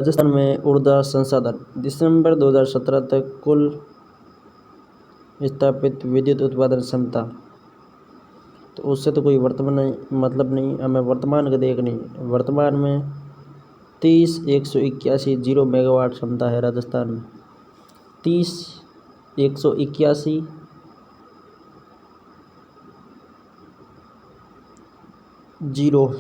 राजस्थान में ऊर्जा संसाधन दिसंबर 2017 तक कुल स्थापित विद्युत उत्पादन क्षमता। तो उससे तो कोई वर्तमान मतलब नहीं, हमें वर्तमान का देखनी है। वर्तमान में 30,181 जीरो मेगावाट क्षमता है राजस्थान में। 30,181 जीरो।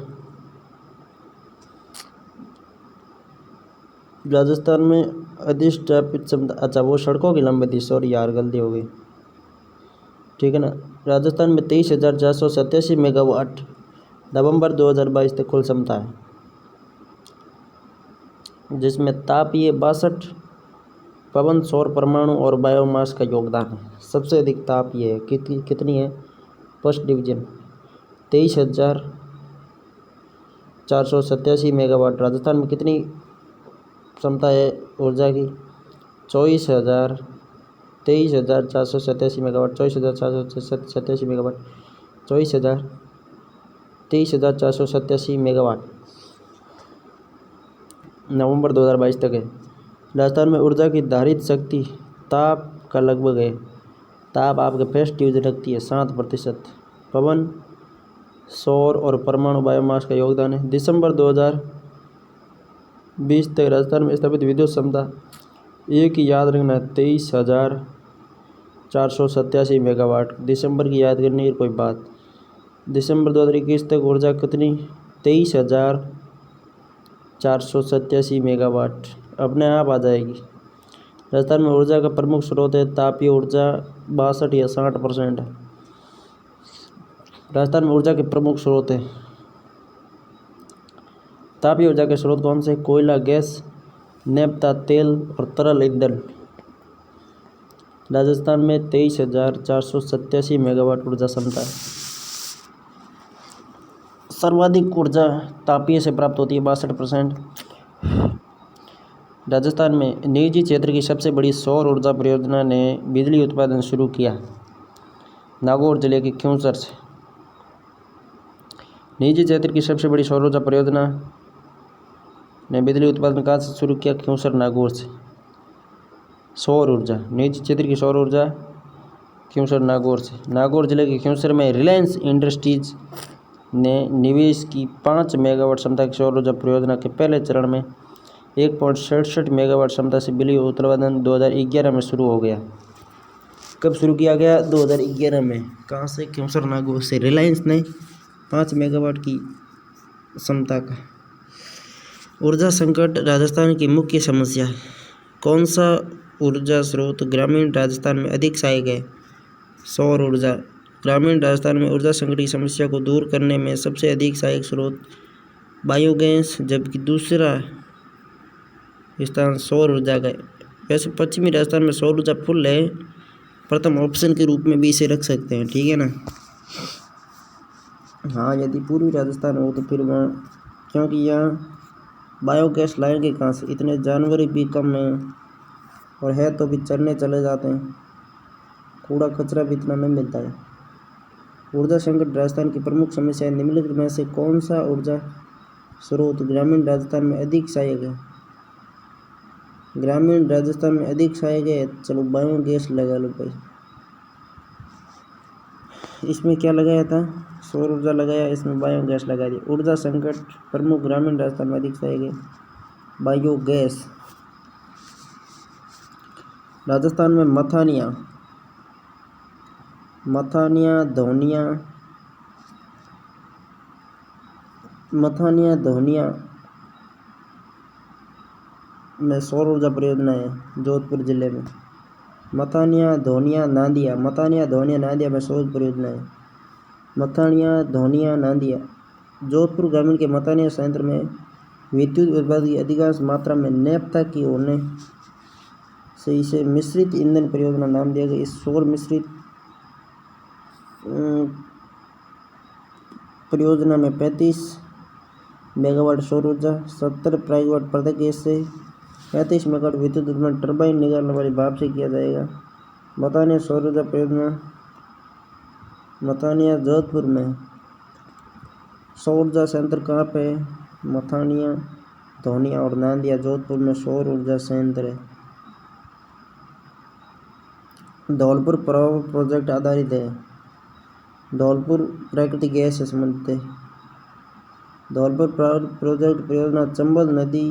राजस्थान में अधिष्ठापित क्षमता, अच्छा वो सड़कों की लंबी थी, सॉरी यार गलती हो गई, ठीक है ना। राजस्थान में 23,487 मेगावाट नवंबर 2022 तक कुल क्षमता है, जिसमें तापीय 62, पवन, सौर, परमाणु और बायोमास का योगदान है। सबसे अधिक तापीय है, कितनी है? First division 23,487 megawatt. राजस्थान में कितनी क्षमता है ऊर्जा की? 23,487 मेगावाट। 23,487 मेगावाट। 23,487 मेगावाट नवंबर 2022 तक है। राजस्थान में ऊर्जा की धारित शक्ति ताप का लगभग है। ताप आपके फर्स्ट डिवीजन रखती है 7%। पवन, सौर और परमाणु बायोमास का योगदान है। दिसंबर 2020 तक राजस्थान में स्थापित विद्युत क्षमता एक ही याद रखना है, 23,487 मेगावाट। दिसंबर की याद करनी है कोई बात। दिसंबर 2021 तक ऊर्जा कितनी? 23,487 मेगावाट अपने आप आ जाएगी। राजस्थान में ऊर्जा का प्रमुख स्रोत है तापीय ऊर्जा, 62 या 60% है। राजस्थान में ऊर्जा के प्रमुख स्रोत है। तापीय ऊर्जा के स्रोत कौन से? कोयला, गैस, नैपथा, तेल और तरल ईंधन। राजस्थान में 23,487 मेगावाट ऊर्जा क्षमता है। सर्वाधिक ऊर्जा तापीय से प्राप्त होती है, 62%। राजस्थान में निजी क्षेत्र की सबसे बड़ी सौर ऊर्जा परियोजना ने बिजली उत्पादन शुरू किया नागौर जिले के क्योंसर से। निजी क्षेत्र की सबसे बड़ी सौर ऊर्जा परियोजना ने बिजली उत्पादन कहाँ से शुरू किया? क्योंसर, नागौर से। सौर ऊर्जा, निजी क्षेत्र की सौर ऊर्जा क्योंसर, नागौर से। नागौर जिले के क्योंसर में रिलायंस इंडस्ट्रीज ने निवेश की 5 मेगावाट क्षमता की सौर ऊर्जा परियोजना के पहले चरण में 1.67 मेगावाट क्षमता से बिजली उत्पादन 2011 में शुरू हो गया। कब शुरू किया गया? 2011 में। कहाँ से? क्योंसर, नागौर से। रिलायंस ने 5 मेगावाट की क्षमता का। ऊर्जा संकट राजस्थान की मुख्य समस्या है। कौन सा ऊर्जा स्रोत ग्रामीण राजस्थान में अधिक सहायक है? सौर ऊर्जा। ग्रामीण राजस्थान में ऊर्जा संकट की समस्या को दूर करने में सबसे अधिक सहायक स्रोत बायोगैस, जबकि दूसरा स्थान सौर ऊर्जा का है। वैसे पश्चिमी राजस्थान में सौर ऊर्जा फुल है, प्रथम ऑप्शन के रूप में भी इसे रख सकते हैं, ठीक है ना। हाँ, यदि पूर्वी राजस्थान हो तो फिर वहाँ, क्योंकि यहाँ बायोगैस लाएंगे कहाँ से? इतने जानवर भी कम हैं, और है तो भी चरने चले जाते हैं। कूड़ा कचरा भी इतना नहीं मिलता है। ऊर्जा संकट राजस्थान की प्रमुख समस्या है। निम्नलिखित में से कौन सा ऊर्जा स्रोत ग्रामीण राजस्थान में अधिक सहायक है? ग्रामीण राजस्थान में अधिक सहायक है, चलो बायोगैस लगा लो भाई। इसमें क्या लगाया था? सौर ऊर्जा लगाया, इसमें बायोगैस लगा दिया। ऊर्जा संकट प्रमुख ग्रामीण राजस्थान में अधिक सहायक है, बायोगैस। राजस्थान में मथानिया, धौनिया में सौर ऊर्जा परियोजना है जोधपुर जिले में। मथानिया, धौनिया, नांदिया में सौर परियोजना है। मथानिया, धौनिया, नांदिया। जोधपुर ग्रामीण के मथानिया संयंत्र में विद्युत उत्पादन की अधिकांश मात्रा में नैपथा की होने से इसे मिश्रित ईंधन परियोजना नाम दिया गया। इस सौर मिश्रित परियोजना में 35 मेगावाट सौर ऊर्जा, 70 मेगावाट प्रत्यक्ष गैस से, 35 मेगावाट विद्युत उत्पादन टरबाइन निकालने वाली भाप से किया जाएगा। मथानिया सौर ऊर्जा परियोजना मथानिया जोधपुर में। सौर ऊर्जा संयंत्र कहाँ पे है? मथानिया, धोनिया और नांदिया जोधपुर में सौर ऊर्जा संयंत्र है। धौलपुर पावर प्रोजेक्ट आधारित है। धौलपुर प्राकृतिक गैस से संबंधित है। धौलपुर पावर प्रोजेक्ट परियोजना चंबल नदी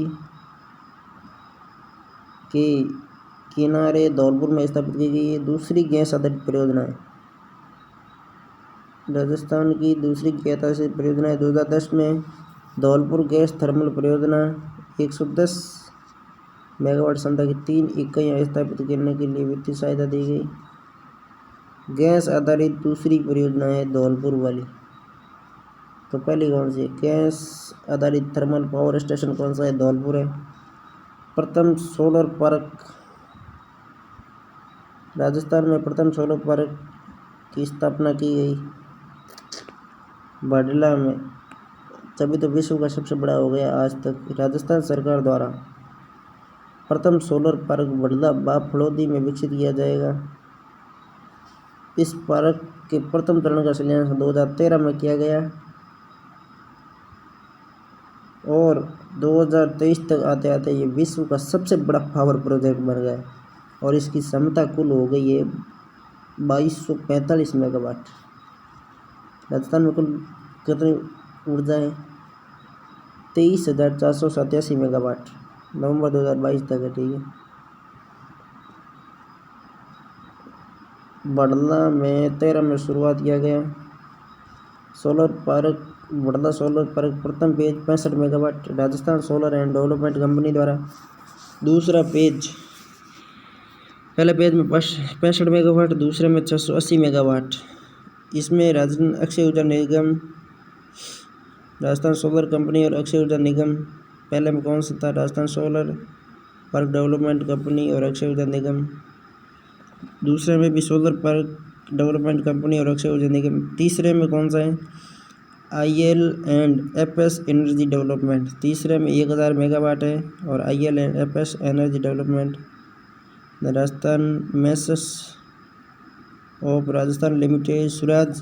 के किनारे धौलपुर में स्थापित की गई है। दूसरी गैस आधारित परियोजना है। राजस्थान की दूसरी गैस आधारित परियोजना है 2010 में धौलपुर गैस थर्मल परियोजना 110 मेगावाट क्षमता की 3 इकाइयाँ स्थापित करने के लिए वित्तीय सहायता दी गई। गैस आधारित दूसरी परियोजना है धौलपुर वाली। तो पहली कौन सी है? गैस आधारित थर्मल पावर स्टेशन कौन सा है? धौलपुर है। प्रथम सोलर पार्क राजस्थान में प्रथम सोलर पार्क की स्थापना की गई बडला में, तभी तो विश्व का सबसे बड़ा हो गया आज तक। राजस्थान सरकार द्वारा प्रथम सोलर पार्क बडला बाफड़ोदी में विकसित किया जाएगा। इस पार्क के प्रथम चरण का शिलान्यास 2013 में किया गया और 2023 तक आते आते ये विश्व का सबसे बड़ा पावर प्रोजेक्ट बन गया और इसकी क्षमता कुल हो गई है 2245 मेगावाट। राजस्थान में कुल कितनी ऊर्जा है? 23,487 मेगावाट नवंबर 2022 तक है। ठीक है। बडला में 13 में शुरुआत किया गया सोलर पार्क। बडला सोलर पार्क प्रथम page 65 megawatt Rajasthan solar and development company द्वारा। दूसरा पेज, पहले पेज में 65 मेगावाट, दूसरे में 680 मेगावाट। इसमें राजस्थान अक्षय ऊर्जा निगम, राजस्थान सोलर कंपनी और अक्षय ऊर्जा निगम। पहले में कौन सा था? Rajasthan solar park development company और अक्षय ऊर्जा निगम। दूसरे में भी सोलर पार्क डेवलपमेंट कंपनी और अक्षय ऊर्जा निगम। तीसरे में कौन सा है? IL&FS energy development. तीसरे में 1000 मेगावाट है और IL&FS energy development Rajasthan messrs of Rajasthan limited Swaraj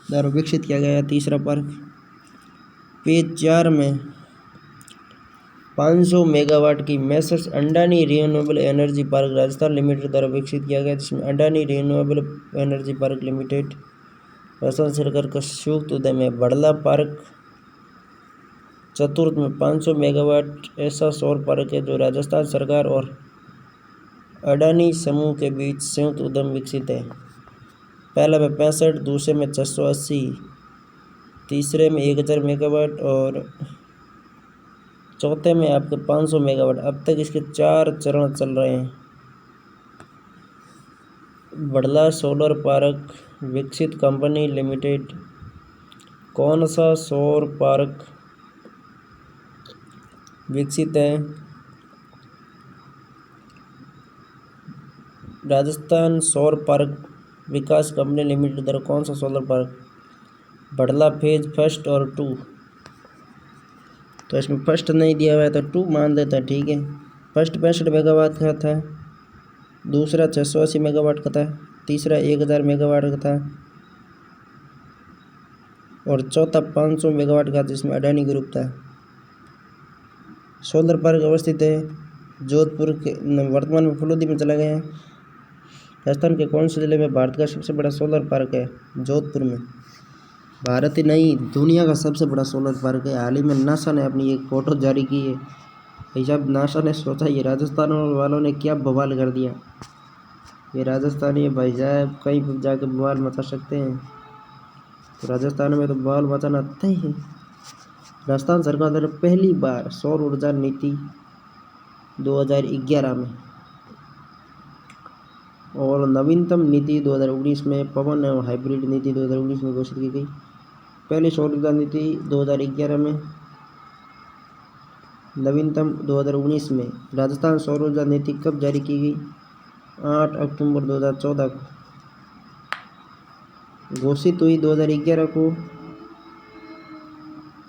द्वारा विकसित किया गया तीसरा पार्क। पेज 4 में 500 मेगावाट की messrs Adani renewable energy park Rajasthan limited द्वारा विकसित किया गया, जिसमें Adani renewable energy park limited Rajasthan सरकार का संयुक्त उद्यम है। बडला पार्क चतुर्थ में 500 मेगावाट ऐसा सौर पार्क है जो राजस्थान सरकार और अडानी समूह के बीच संयुक्त उद्यम विकसित है। पहला में 65, दूसरे में 680, तीसरे में 1000 मेगावाट और चौथे में आपके 500 मेगावाट। अब तक इसके 4 चरण चल रहे हैं। बडला सोलर पार्क विकसित कंपनी लिमिटेड। कौन सा सौर पार्क विकसित है? राजस्थान सौर पार्क विकास कंपनी लिमिटेड द्वारा कौन सा सोलर पार्क? बडला फेज 1 और 2। तो इसमें फर्स्ट नहीं दिया हुआ है तो 2 मान देता है। ठीक है। फर्स्ट 65 मेगावाट का था, दूसरा 680 मेगावाट का था, तीसरा 1000 मेगावाट का था और चौथा 500 मेगावाट का, जिसमें अडानी ग्रुप था। सोलर पार्क अवस्थित है जोधपुर के, वर्तमान में फलोदी में चला गया है। राजस्थान के कौन से जिले में भारत का सबसे बड़ा सोलर पार्क है? जोधपुर में। भारत ही नहीं, दुनिया का सबसे बड़ा सोलर पार्क है। हाल ही में नासा ने अपनी एक फ़ोटो जारी की है। जब नासा ने सोचा ये राजस्थान वालों ने क्या बवाल कर दिया। ये राजस्थानी भाई साहब कहीं पर जाकर बवाल मचा सकते हैं, तो राजस्थान में तो बवाल मचाना आता ही है। राजस्थान सरकार द्वारा पहली बार सौर ऊर्जा नीति 2011 में और नवीनतम नीति 2019 में, पवन एवं हाइब्रिड नीति 2019 में घोषित की गई। पहली सौर ऊर्जा नीति 2011 में, नवीनतम 2019 में। राजस्थान सौर ऊर्जा नीति कब जारी की गई? 8 अक्टूबर 2014 को। घोषित हुई 2011 को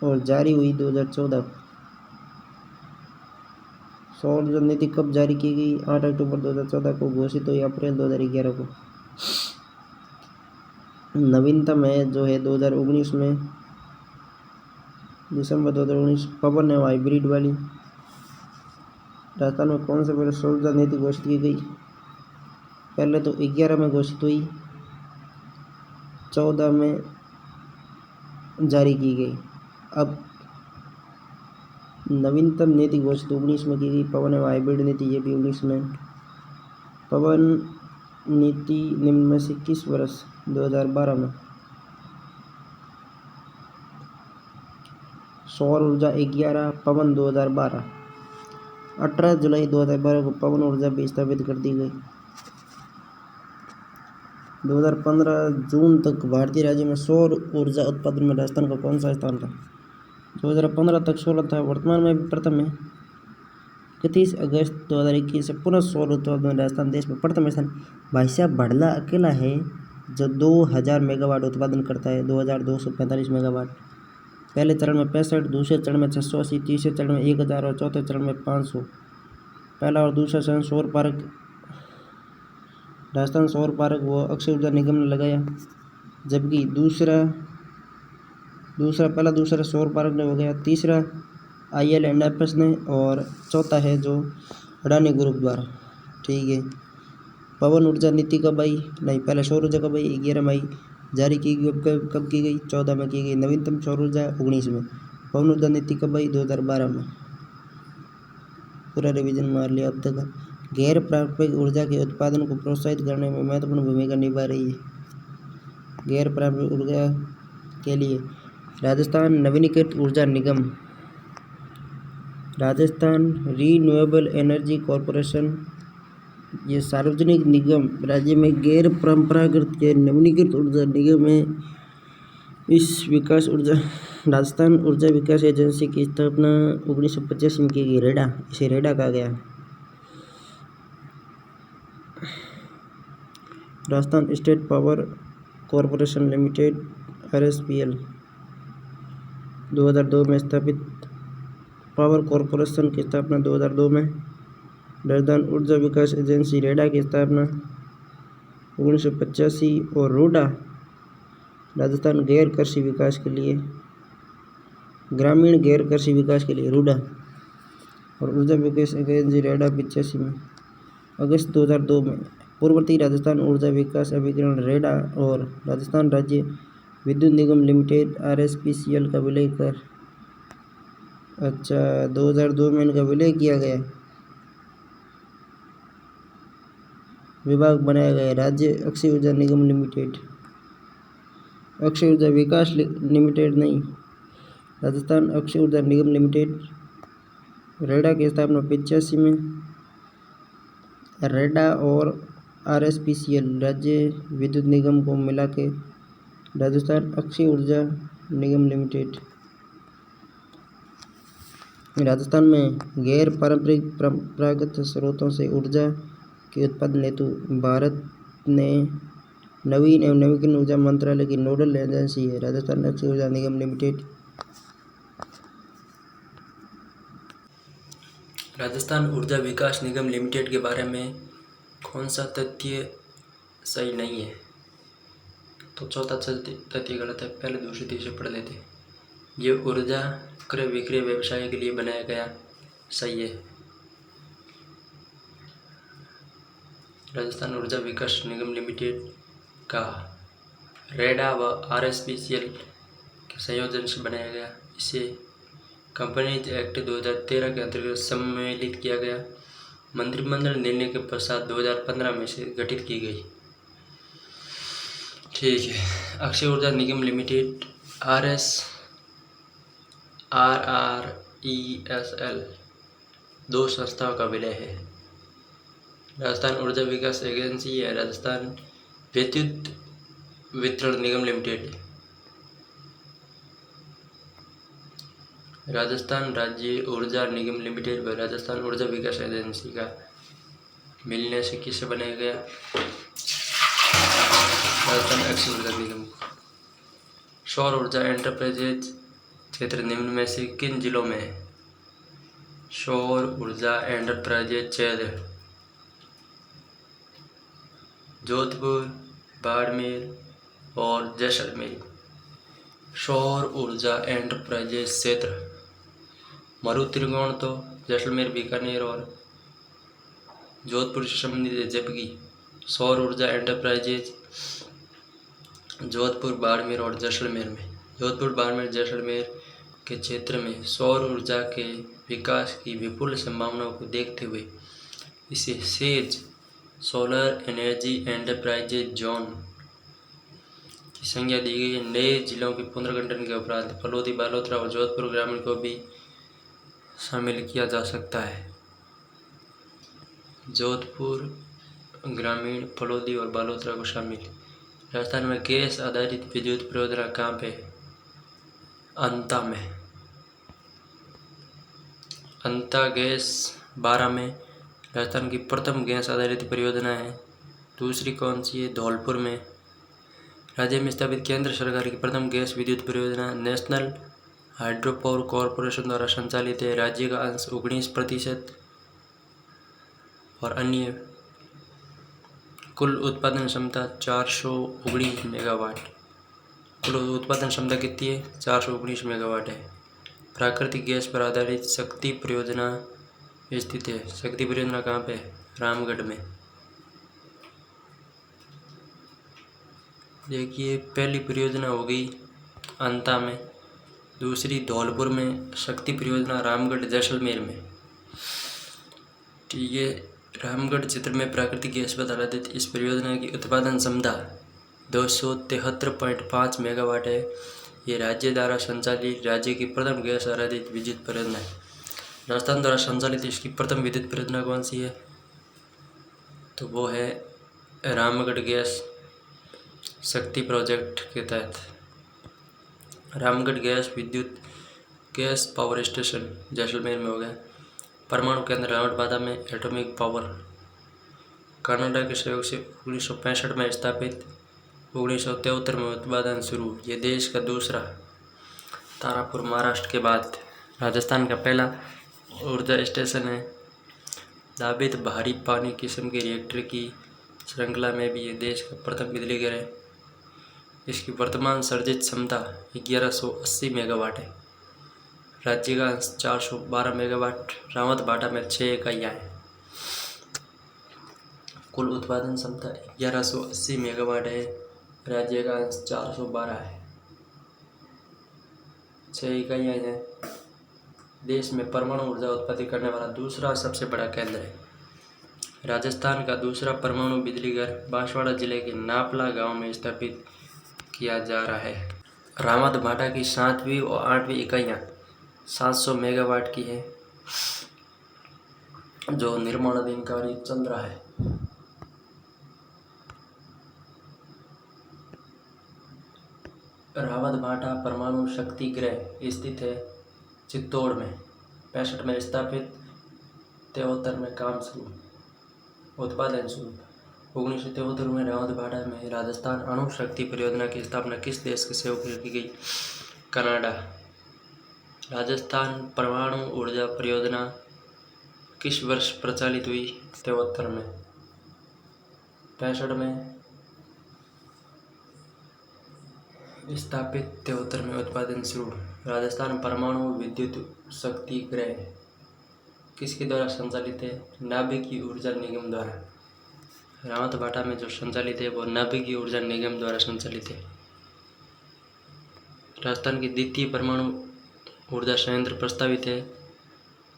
और जारी हुई 2014 को। सौर ऊर्जा नीति कब जारी की गई? 8 अक्टूबर 2014 को। घोषित हुई अप्रैल 2011 को। नवीनतम है जो है 2019 में, दिसंबर 2019, पवन एवं हाइब्रिड वाली। राजस्थान में कौन से पहले सौर ऊर्जा नीति घोषित की गई? पहले तो 11 में घोषित हुई, 14 में जारी की गई। अब नवीनतम नीति घोषित 19 में की गई। पवन एवं हाइब्रिड नीति, ये भी 19 में। पवन नीति निम्न में से किस वर्ष? 2012 में। सौर ऊर्जा 11, पवन 2012। 18 जुलाई 2012 को पवन ऊर्जा भी स्थापित कर दी गई। 2015 जून तक भारतीय राज्य में सौर ऊर्जा उत्पादन में राजस्थान का कौन सा स्थान था? 2015 तक 16 था, वर्तमान में भी प्रथम है। 31 अगस्त 2021 से पुनः सौर उत्पादन में राजस्थान देश में प्रथम स्थान। भाई साहब भड़ला अकेला है जो 2000 मेगावाट उत्पादन करता है, 2245 मेगावाट। पहले चरण में 65, दूसरे चरण में 680, तीसरे चरण में 1000 और चौथे चरण में 500। पहला और दूसरा चरण सौर पार्क राजस्थान सौर पार्क व अक्षय ऊर्जा निगम ने लगाया, जबकि पहला दूसरा सौर पार्क ने हो गया, तीसरा IL&FS ने और चौथा है जो अडानी ग्रुप द्वारा। ठीक है। पवन ऊर्जा नीति कब आई? नहीं, पहले सौर ऊर्जा कब आई? 11 मई जारी की गई। कब की गई? 14 में की गई। नवीनतम सौर ऊर्जा 19 में। पवन ऊर्जा नीति कब आई? 2012 में। पूरा रिवीजन मार लिया अब तक। गैर पारंपरिक ऊर्जा के उत्पादन को प्रोत्साहित करने में महत्वपूर्ण भूमिका निभा रही है। गैर पारंपरिक ऊर्जा के लिए राजस्थान नवीनीकृत ऊर्जा निगम, राजस्थान रीन्यूएबल एनर्जी कॉरपोरेशन, ये सार्वजनिक निगम राज्य में गैर परंपरागत के नवीनीकृत ऊर्जा निगम है। इस विकास ऊर्जा राजस्थान ऊर्जा विकास एजेंसी की स्थापना 1985 में की गई। रेडा, इसे रेडा कहा गया। Rajasthan state power corporation limited RSPL 2002 में स्थापित। पावर कॉरपोरेशन की स्थापना 2002 में। राजस्थान ऊर्जा विकास एजेंसी रेडा की स्थापना 1985 और रूडा राजस्थान गैर कृषि विकास के लिए, ग्रामीण गैर कृषि विकास के लिए रूडा, और ऊर्जा विकास एजेंसी रेडा 85 में। अगस्त 2002 में पूर्ववर्ती राजस्थान ऊर्जा विकास अभिकरण रेडा और राजस्थान राज्य विद्युत निगम लिमिटेड RSPCL का विलय कर 2002 में इनका विलय किया गया, विभाग बनाया गया राज्य अक्षय ऊर्जा निगम लिमिटेड। अक्षय ऊर्जा विकास लिमिटेड नहीं, राजस्थान अक्षय ऊर्जा निगम लिमिटेड। रेडा की स्थापना 85 में। रेडा और RSPCL राज्य विद्युत निगम को मिला के राजस्थान अक्षय ऊर्जा निगम लिमिटेड। राजस्थान में गैर परंपरागत स्रोतों से ऊर्जा के उत्पादन हेतु भारत ने नवीन एवं नवीकरणीय ऊर्जा मंत्रालय की नोडल एजेंसी है राजस्थान अक्षय ऊर्जा निगम लिमिटेड। राजस्थान ऊर्जा विकास निगम लिमिटेड के बारे में कौन सा तथ्य सही नहीं है? तो चौथा तथ्य गलत है। पहले दूसरे तीसरे पढ़ लेते हैं। ये ऊर्जा क्रय विक्रय व्यवसाय के लिए बनाया गया, सही है। राजस्थान ऊर्जा विकास निगम लिमिटेड का रेडा व RSPCL के संयोजन से बनाया गया। इसे कंपनीज एक्ट 2013 के अंतर्गत सम्मिलित किया गया। मंत्रिमंडल निर्णय के पश्चात 2015 में इसे गठित की गई। ठीक है। अक्षय ऊर्जा निगम लिमिटेड RRESL दो संस्थाओं का विलय है। राजस्थान ऊर्जा विकास एजेंसी है राजस्थान विद्युत वितरण निगम लिमिटेड। राजस्थान राज्य ऊर्जा निगम लिमिटेड व राजस्थान ऊर्जा विकास एजेंसी का मिलने से किसे बनाया गया? राजस्थान अक्षय ऊर्जा निगम। सौर ऊर्जा एंटरप्राइजेज क्षेत्र निम्न में से किन जिलों में है? सौर ऊर्जा एंटरप्राइजेज क्षेत्र जोधपुर, बाड़मेर और जैसलमेर। सौर ऊर्जा एंटरप्राइजेज क्षेत्र मरु त्रिकोण तो जैसलमेर, बीकानेर और जोधपुर से संबंधित है, जबकि सौर ऊर्जा एंटरप्राइजेज जोधपुर, बाड़मेर और जैसलमेर में। जोधपुर, बाड़मेर, जैसलमेर के क्षेत्र में सौर ऊर्जा के विकास की विपुल संभावनाओं को देखते हुए इसे says solar energy enterprises zone की संज्ञा दी गई है। नए जिलों के पुनर्गठन के उपरांत फलोदी, बालोतरा और जोधपुर ग्रामीण को भी शामिल किया जा सकता है। जोधपुर ग्रामीण, फलोदी और बालोतरा को शामिल। राजस्थान में गैस आधारित विद्युत परियोजना कहाँ पे? अंता में। अंता गैस 12 में राजस्थान की प्रथम गैस आधारित परियोजना है। दूसरी कौन सी है? धौलपुर में। राज्य में स्थापित केंद्र सरकार की प्रथम गैस विद्युत परियोजना नेशनल हाइड्रो पावर कॉरपोरेशन द्वारा संचालित है। राज्य का अंश 19% और अन्य कुल उत्पादन क्षमता 419 मेगावाट। कुल उत्पादन क्षमता कितनी है? 419 मेगावाट है। प्राकृतिक गैस पर आधारित शक्ति परियोजना स्थित है। शक्ति परियोजना कहाँ पे? रामगढ़ में। देखिए, पहली परियोजना हो गई अंता में, दूसरी धौलपुर में, शक्ति परियोजना रामगढ़ जैसलमेर में। ठीक है। रामगढ़ क्षेत्र में प्राकृतिक गैस पर आधारित इस परियोजना की उत्पादन क्षमता 273.5 मेगावाट है। ये राज्य द्वारा संचालित राज्य की प्रथम गैस आधारित विद्युत परियोजना है। राजस्थान द्वारा संचालित इसकी प्रथम विद्युत परियोजना कौन सी है? तो वो है रामगढ़ गैस शक्ति प्रोजेक्ट के तहत। Ramgarh gas power station Jaisalmer में हो गया। परमाणु केंद्र रावतबाड़ा में एटॉमिक पावर कनाडा के सहयोग से 1965 में स्थापित, 1973 में उत्पादन शुरू। ये देश का दूसरा, तारापुर महाराष्ट्र के बाद राजस्थान का पहला ऊर्जा स्टेशन है। दाबित भारी पानी किस्म के रिएक्टर की श्रृंखला में भी ये देश का प्रथम बिजली घर है। इसकी वर्तमान सर्जित क्षमता 1180 मेगावाट है। राज्य का अंश 412 मेगावाट। रावतबाड़ा में 6 इकाइयाँ हैं। कुल उत्पादन क्षमता 1180 मेगावाट है। राज्य का अंश 412 है। 6 इकाइयाँ हैं। देश में परमाणु ऊर्जा उत्पादन करने वाला दूसरा सबसे बड़ा केंद्र है। राजस्थान का दूसरा परमाणु बिजली घर बांसवाड़ा जिले के नापला गांव में स्थापित किया जा रहा है। रावतबाड़ा की 7वीं और 8वीं इकाइयाँ 700 मेगावाट की है, जो निर्माणाधीन कार्य चल रहा है। रावतबाड़ा परमाणु शक्ति गृह स्थित है चित्तौड़ में। 65 में स्थापित, 73 में काम शुरू, उत्पादन शुरू। 1973 में रावतबाड़ा में राजस्थान अणु शक्ति परियोजना की स्थापना किस देश के सहयोग से की गई? कनाडा। राजस्थान परमाणु ऊर्जा परियोजना किस वर्ष प्रचालित हुई? 73 में। 65 में स्थापित, 73 में उत्पादन शुरू। राजस्थान परमाणु विद्युत शक्ति गृह किसके द्वारा संचालित है? नाभिकीय ऊर्जा निगम द्वारा। रावतबाड़ा में जो संचालित है वो नाभिकीय ऊर्जा निगम द्वारा संचालित है। राजस्थान की द्वितीय परमाणु ऊर्जा संयंत्र प्रस्तावित है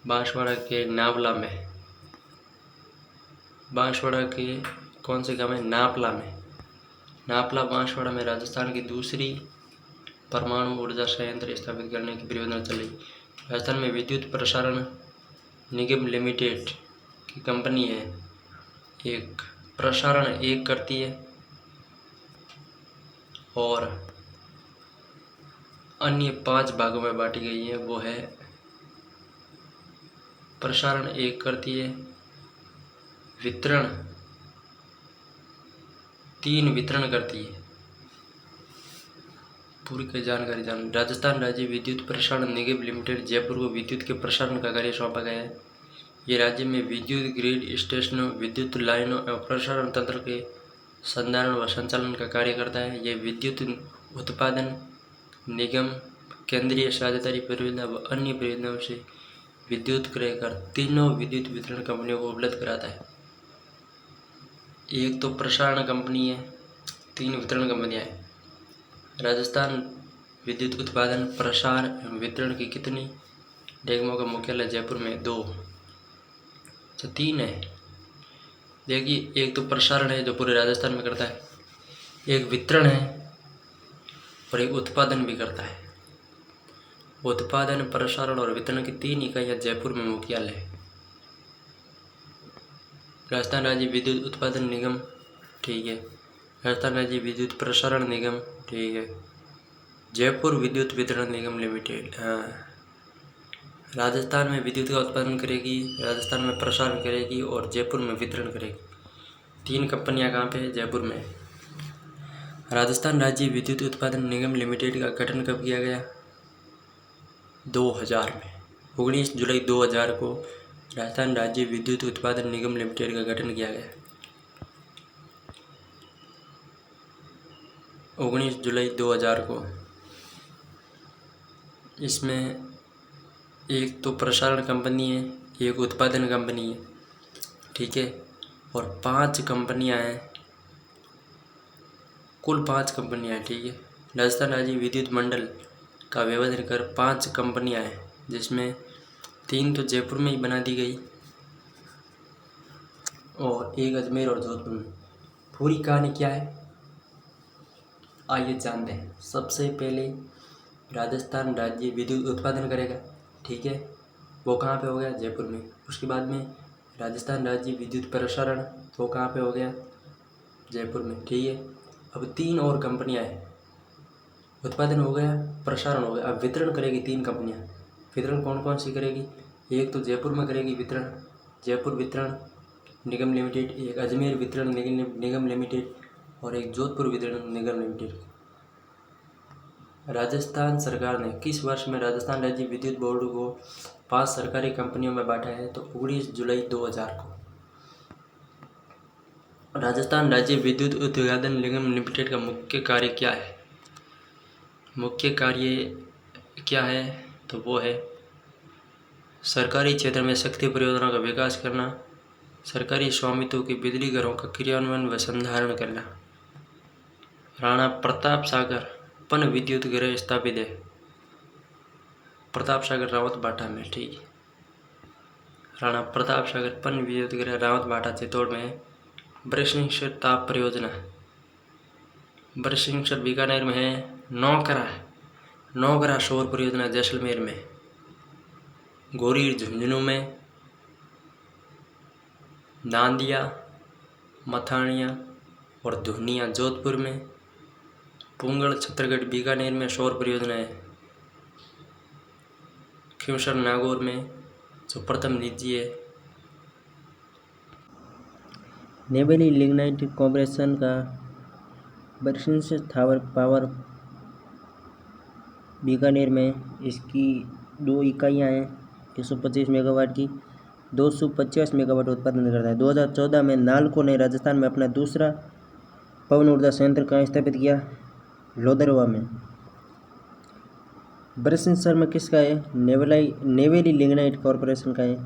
बांसवाड़ा के नावला में। बांसवाड़ा के कौन से गांव में? नापला में। नापला बांसवाड़ा में राजस्थान की दूसरी परमाणु ऊर्जा संयंत्र स्थापित करने की परियोजना चल रही। राजस्थान में विद्युत प्रसारण निगम लिमिटेड की कंपनी है। एक प्रसारण एक करती है और अन्य 5 भागों में बांटी गई है। वो है प्रसारण एक करती है, वितरण 3 वितरण करती है। पूरी की जानकारी जान। राजस्थान राज्य विद्युत प्रसारण निगम लिमिटेड जयपुर को विद्युत के प्रसारण का कार्य सौंपा गया है। ये राज्य में विद्युत ग्रिड स्टेशनों, विद्युत लाइनों एवं प्रसारण तंत्र के संधारण व संचालन का कार्य करता है। यह विद्युत उत्पादन निगम, केंद्रीय साझेदारी परियोजना व अन्य परियोजनाओं से विद्युत क्रय कर तीनों विद्युत वितरण कंपनियों को उपलब्ध कराता है। एक तो प्रसारण कंपनी है, 3 वितरण कंपनियां हैं। राजस्थान विद्युत उत्पादन, प्रसार एवं वितरण की कितनी निगमों का मुख्यालय जयपुर में? 2। तो 3 है। देखिए, एक तो प्रसारण है जो पूरे राजस्थान में करता है, एक वितरण है और एक उत्पादन भी करता है। उत्पादन, प्रसारण और वितरण की 3 इकाइयाँ जयपुर में मुख्यालय है। राजस्थान राज्य विद्युत उत्पादन निगम, ठीक है। राजस्थान राज्य विद्युत प्रसारण निगम, ठीक है। जयपुर विद्युत वितरण निगम लिमिटेड, हाँ। राजस्थान में विद्युत का उत्पादन करेगी, राजस्थान में प्रसारण करेगी और जयपुर में वितरण करेगी। 3 कंपनियां कहाँ पे है? जयपुर में। राजस्थान राज्य विद्युत उत्पादन निगम लिमिटेड का गठन कब किया गया? 2000 में। 19 जुलाई 2000 को राजस्थान राज्य विद्युत उत्पादन निगम लिमिटेड का गठन किया गया। 19 जुलाई 2000 को। इसमें एक तो प्रसारण कंपनी है, एक उत्पादन कंपनी है, ठीक है। और 5 कंपनियां हैं, कुल 5 कंपनियां हैं, ठीक है। राजस्थान राज्य विद्युत मंडल का विभाजन कर 5 कंपनियां हैं, जिसमें 3 तो जयपुर में ही बना दी गई और एक अजमेर और जोधपुर में। पूरी कहानी क्या है, आइए जानते हैं। सबसे पहले राजस्थान राज्य विद्युत उत्पादन करेगा, ठीक है। वो कहाँ पे हो गया? जयपुर में। उसके बाद में राजस्थान राज्य विद्युत प्रसारण, वो कहाँ पे हो गया? जयपुर में, ठीक है। अब 3 और कंपनियां हैं, उत्पादन हो गया, प्रसारण हो गया, अब वितरण करेगी 3 कंपनियां। वितरण कौन कौन सी करेगी? एक तो जयपुर में करेगी वितरण, जयपुर वितरण निगम लिमिटेड, एक अजमेर वितरण निगम लिमिटेड और एक जोधपुर वितरण निगम लिमिटेड। राजस्थान सरकार ने किस वर्ष में राजस्थान राज्य विद्युत बोर्ड को 5 सरकारी कंपनियों में बांटा है? तो 19 जुलाई 2000 को। राजस्थान राज्य विद्युत उत्पादन निगम लिमिटेड का मुख्य कार्य क्या है? मुख्य कार्य क्या है? तो वो है सरकारी क्षेत्र में शक्ति परियोजनाओं का विकास करना, सरकारी स्वामित्व के बिजली घरों का क्रियान्वयन व संधारण करना। राणा प्रताप सागर पन विद्युत गृह स्थापित है प्रताप सागर रावत बाटा में, ठीक है। राणा प्रताप सागर पन विद्युत गृह रावत बाटा चित्तौड़ में है। बरसिंहसर ताप परियोजना, बरसिंहसर बीकानेर में है। नौगरा सौर परियोजना जैसलमेर में, गोरीर झुंझुनू में, नांदिया, मथानिया और धुनिया जोधपुर में, पुंगड़ छत्तीसगढ़ बीकानेर में सौर परियोजना है। खिवसर नागौर में जो प्रथम निजी है। नेवेली लिग्नाइट कॉर्पोरेशन का बरसिंहसर थावर पावर बीकानेर में, इसकी 2 इकाइयाँ हैं 125 मेगावाट की, 250 मेगावाट उत्पादन करता है। 2014 में नालको ने राजस्थान में अपना दूसरा पवन ऊर्जा संयंत्र कहाँ स्थापित किया? लोदरवा में। बरसिंहसर में किसका है? नेवेली लिग्नाइट कॉर्पोरेशन का है।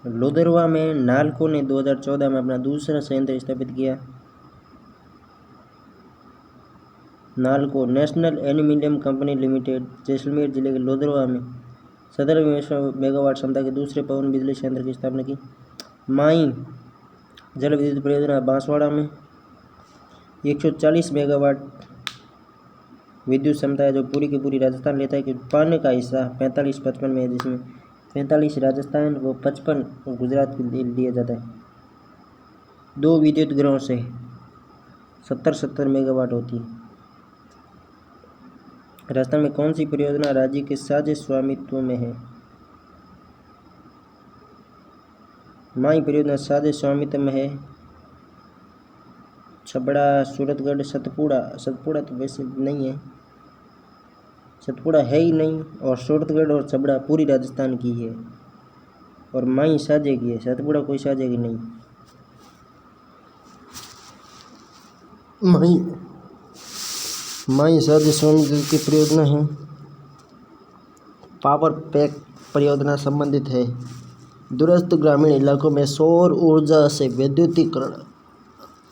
लोदरवा में नालको ने 2014 में अपना दूसरा संयंत्र स्थापित किया। NALCO national aluminium company limited Jaisalmer जिले के लोदरवा में 17 मेगावाट क्षमता के दूसरे पवन बिजली संयंत्र की स्थापना की। माई जल विद्युत परियोजना बांसवाड़ा में 140 मेगावाट विद्युत क्षमता है, जो पूरी की पूरी राजस्थान लेता है कि उत्पादन का हिस्सा 45-55 में है, जिसमें 45 राजस्थान व 55 गुजरात के लिया जाता है। 2 विद्युत गृहों से 70-70 मेगावाट होती है। राजस्थान में कौन सी परियोजना राज्य के साझे स्वामित्व में है? माई परियोजना साझे स्वामित्व में है। छबड़ा, सूरतगढ़, सतपुड़ा तो वैसे नहीं है, सतपुड़ा है ही नहीं, और सूरतगढ़ और छबड़ा पूरी राजस्थान की है और माई साझे की है, सतपुड़ा कोई साझे की नहीं। माई साझे स्वामित्व की परियोजना है। पावर पैक परियोजना संबंधित है। दूरस्थ ग्रामीण इलाकों में सौर ऊर्जा से विद्युतीकरण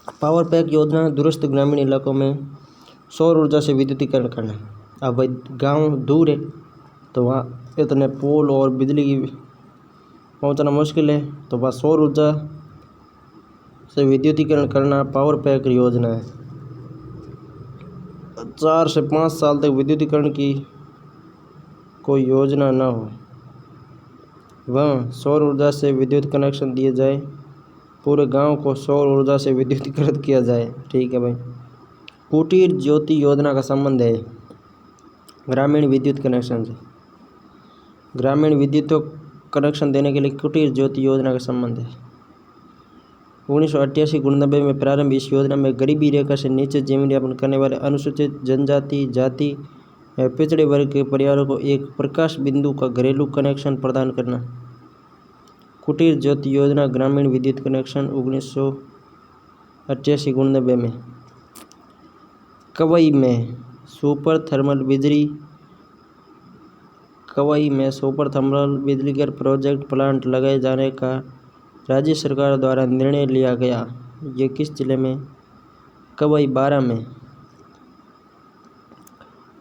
पावर पैक योजना दूरस्थ ग्रामीण इलाकों में सौर ऊर्जा से विद्युतीकरण करना। अब भाई गांव दूर है तो वहाँ इतने पोल और बिजली की पहुँचना मुश्किल है, तो वहाँ सौर ऊर्जा से विद्युतीकरण करना पावर पैक योजना है। 4 से 5 साल तक विद्युतीकरण की कोई योजना न हो, वह सौर ऊर्जा से विद्युत कनेक्शन दिए जाए, पूरे गांव को सौर ऊर्जा से विद्युतीकृत किया जाए। ठीक है भाई। कुटीर ज्योति योजना का संबंध है ग्रामीण विद्युत कनेक्शन से। ग्रामीण विद्युत कनेक्शन देने के लिए कुटीर ज्योति योजना का संबंध है। 1988-89 में प्रारंभ इस योजना में गरीबी रेखा से नीचे जीवन यापन करने वाले अनुसूचित जनजाति, जाति या पिछड़े वर्ग के परिवारों को एक प्रकाश बिंदु का घरेलू कनेक्शन प्रदान करना। कुटीर ज्योति योजना ग्रामीण विद्युत कनेक्शन 1988-89 में। कवई में सुपर थर्मल बिजलीघर प्रोजेक्ट प्लांट लगाए जाने का राज्य सरकार द्वारा निर्णय लिया गया। ये किस जिले में? कवई 12 में।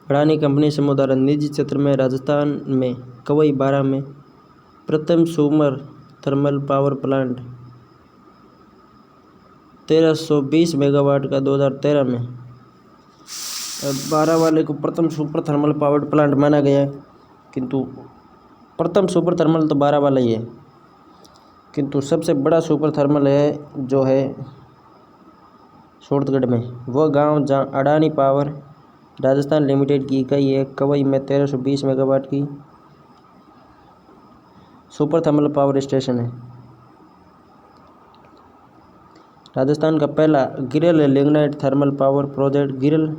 अडानी कंपनी समूह द्वारा निजी क्षेत्र में राजस्थान में कवई 12 में प्रथम super thermal power plant 1320 megawatt का 2013 में। 12 वाले को प्रथम सुपर थर्मल पावर प्लांट माना गया है, किंतु प्रथम सुपर थर्मल तो 12 वाला ही है, किंतु सबसे बड़ा सुपर थर्मल है जो है सूरतगढ़ में। वह गांव जहां अडानी पावर राजस्थान लिमिटेड की इकाई है, कवई में 1320 मेगावाट की सुपर थर्मल पावर स्टेशन है। राजस्थान का पहला गिरल लिग्नाइट थर्मल पावर प्रोजेक्ट गिरल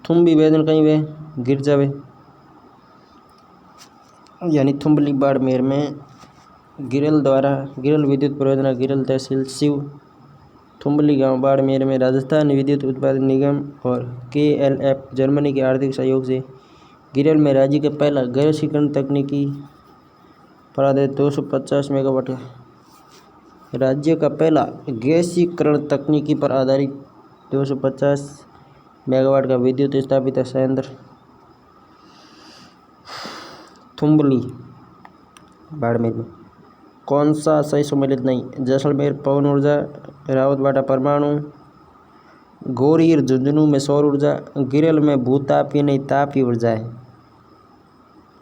थुम्बी वेदन कहीं वे गिर जावे यानी थुम्बली बाड़मेर में गिरल विद्युत परियोजना गिरल तहसील शिव थुम्बली गांव बाड़मेर में राजस्थान विद्युत उत्पादन निगम और KLF जर्मनी के आर्थिक सहयोग से गिरल में राज्य का पहला गैसीकरण तकनीकी पर आधारित 250 मेगावाट राज्य का पहला गैसीकरण तकनीकी पर आधारित 250 मेगावाट का विद्युत स्थापित संयंत्र थुम्बली बाड़मेर में। कौन सा सही सम्मिलित नहीं? जैसलमेर पवन ऊर्जा, रावतबाड़ा परमाणु, गोरीर झुंझुनू में सौर ऊर्जा, गिरल में भूतापीय नहीं तापीय ऊर्जा है।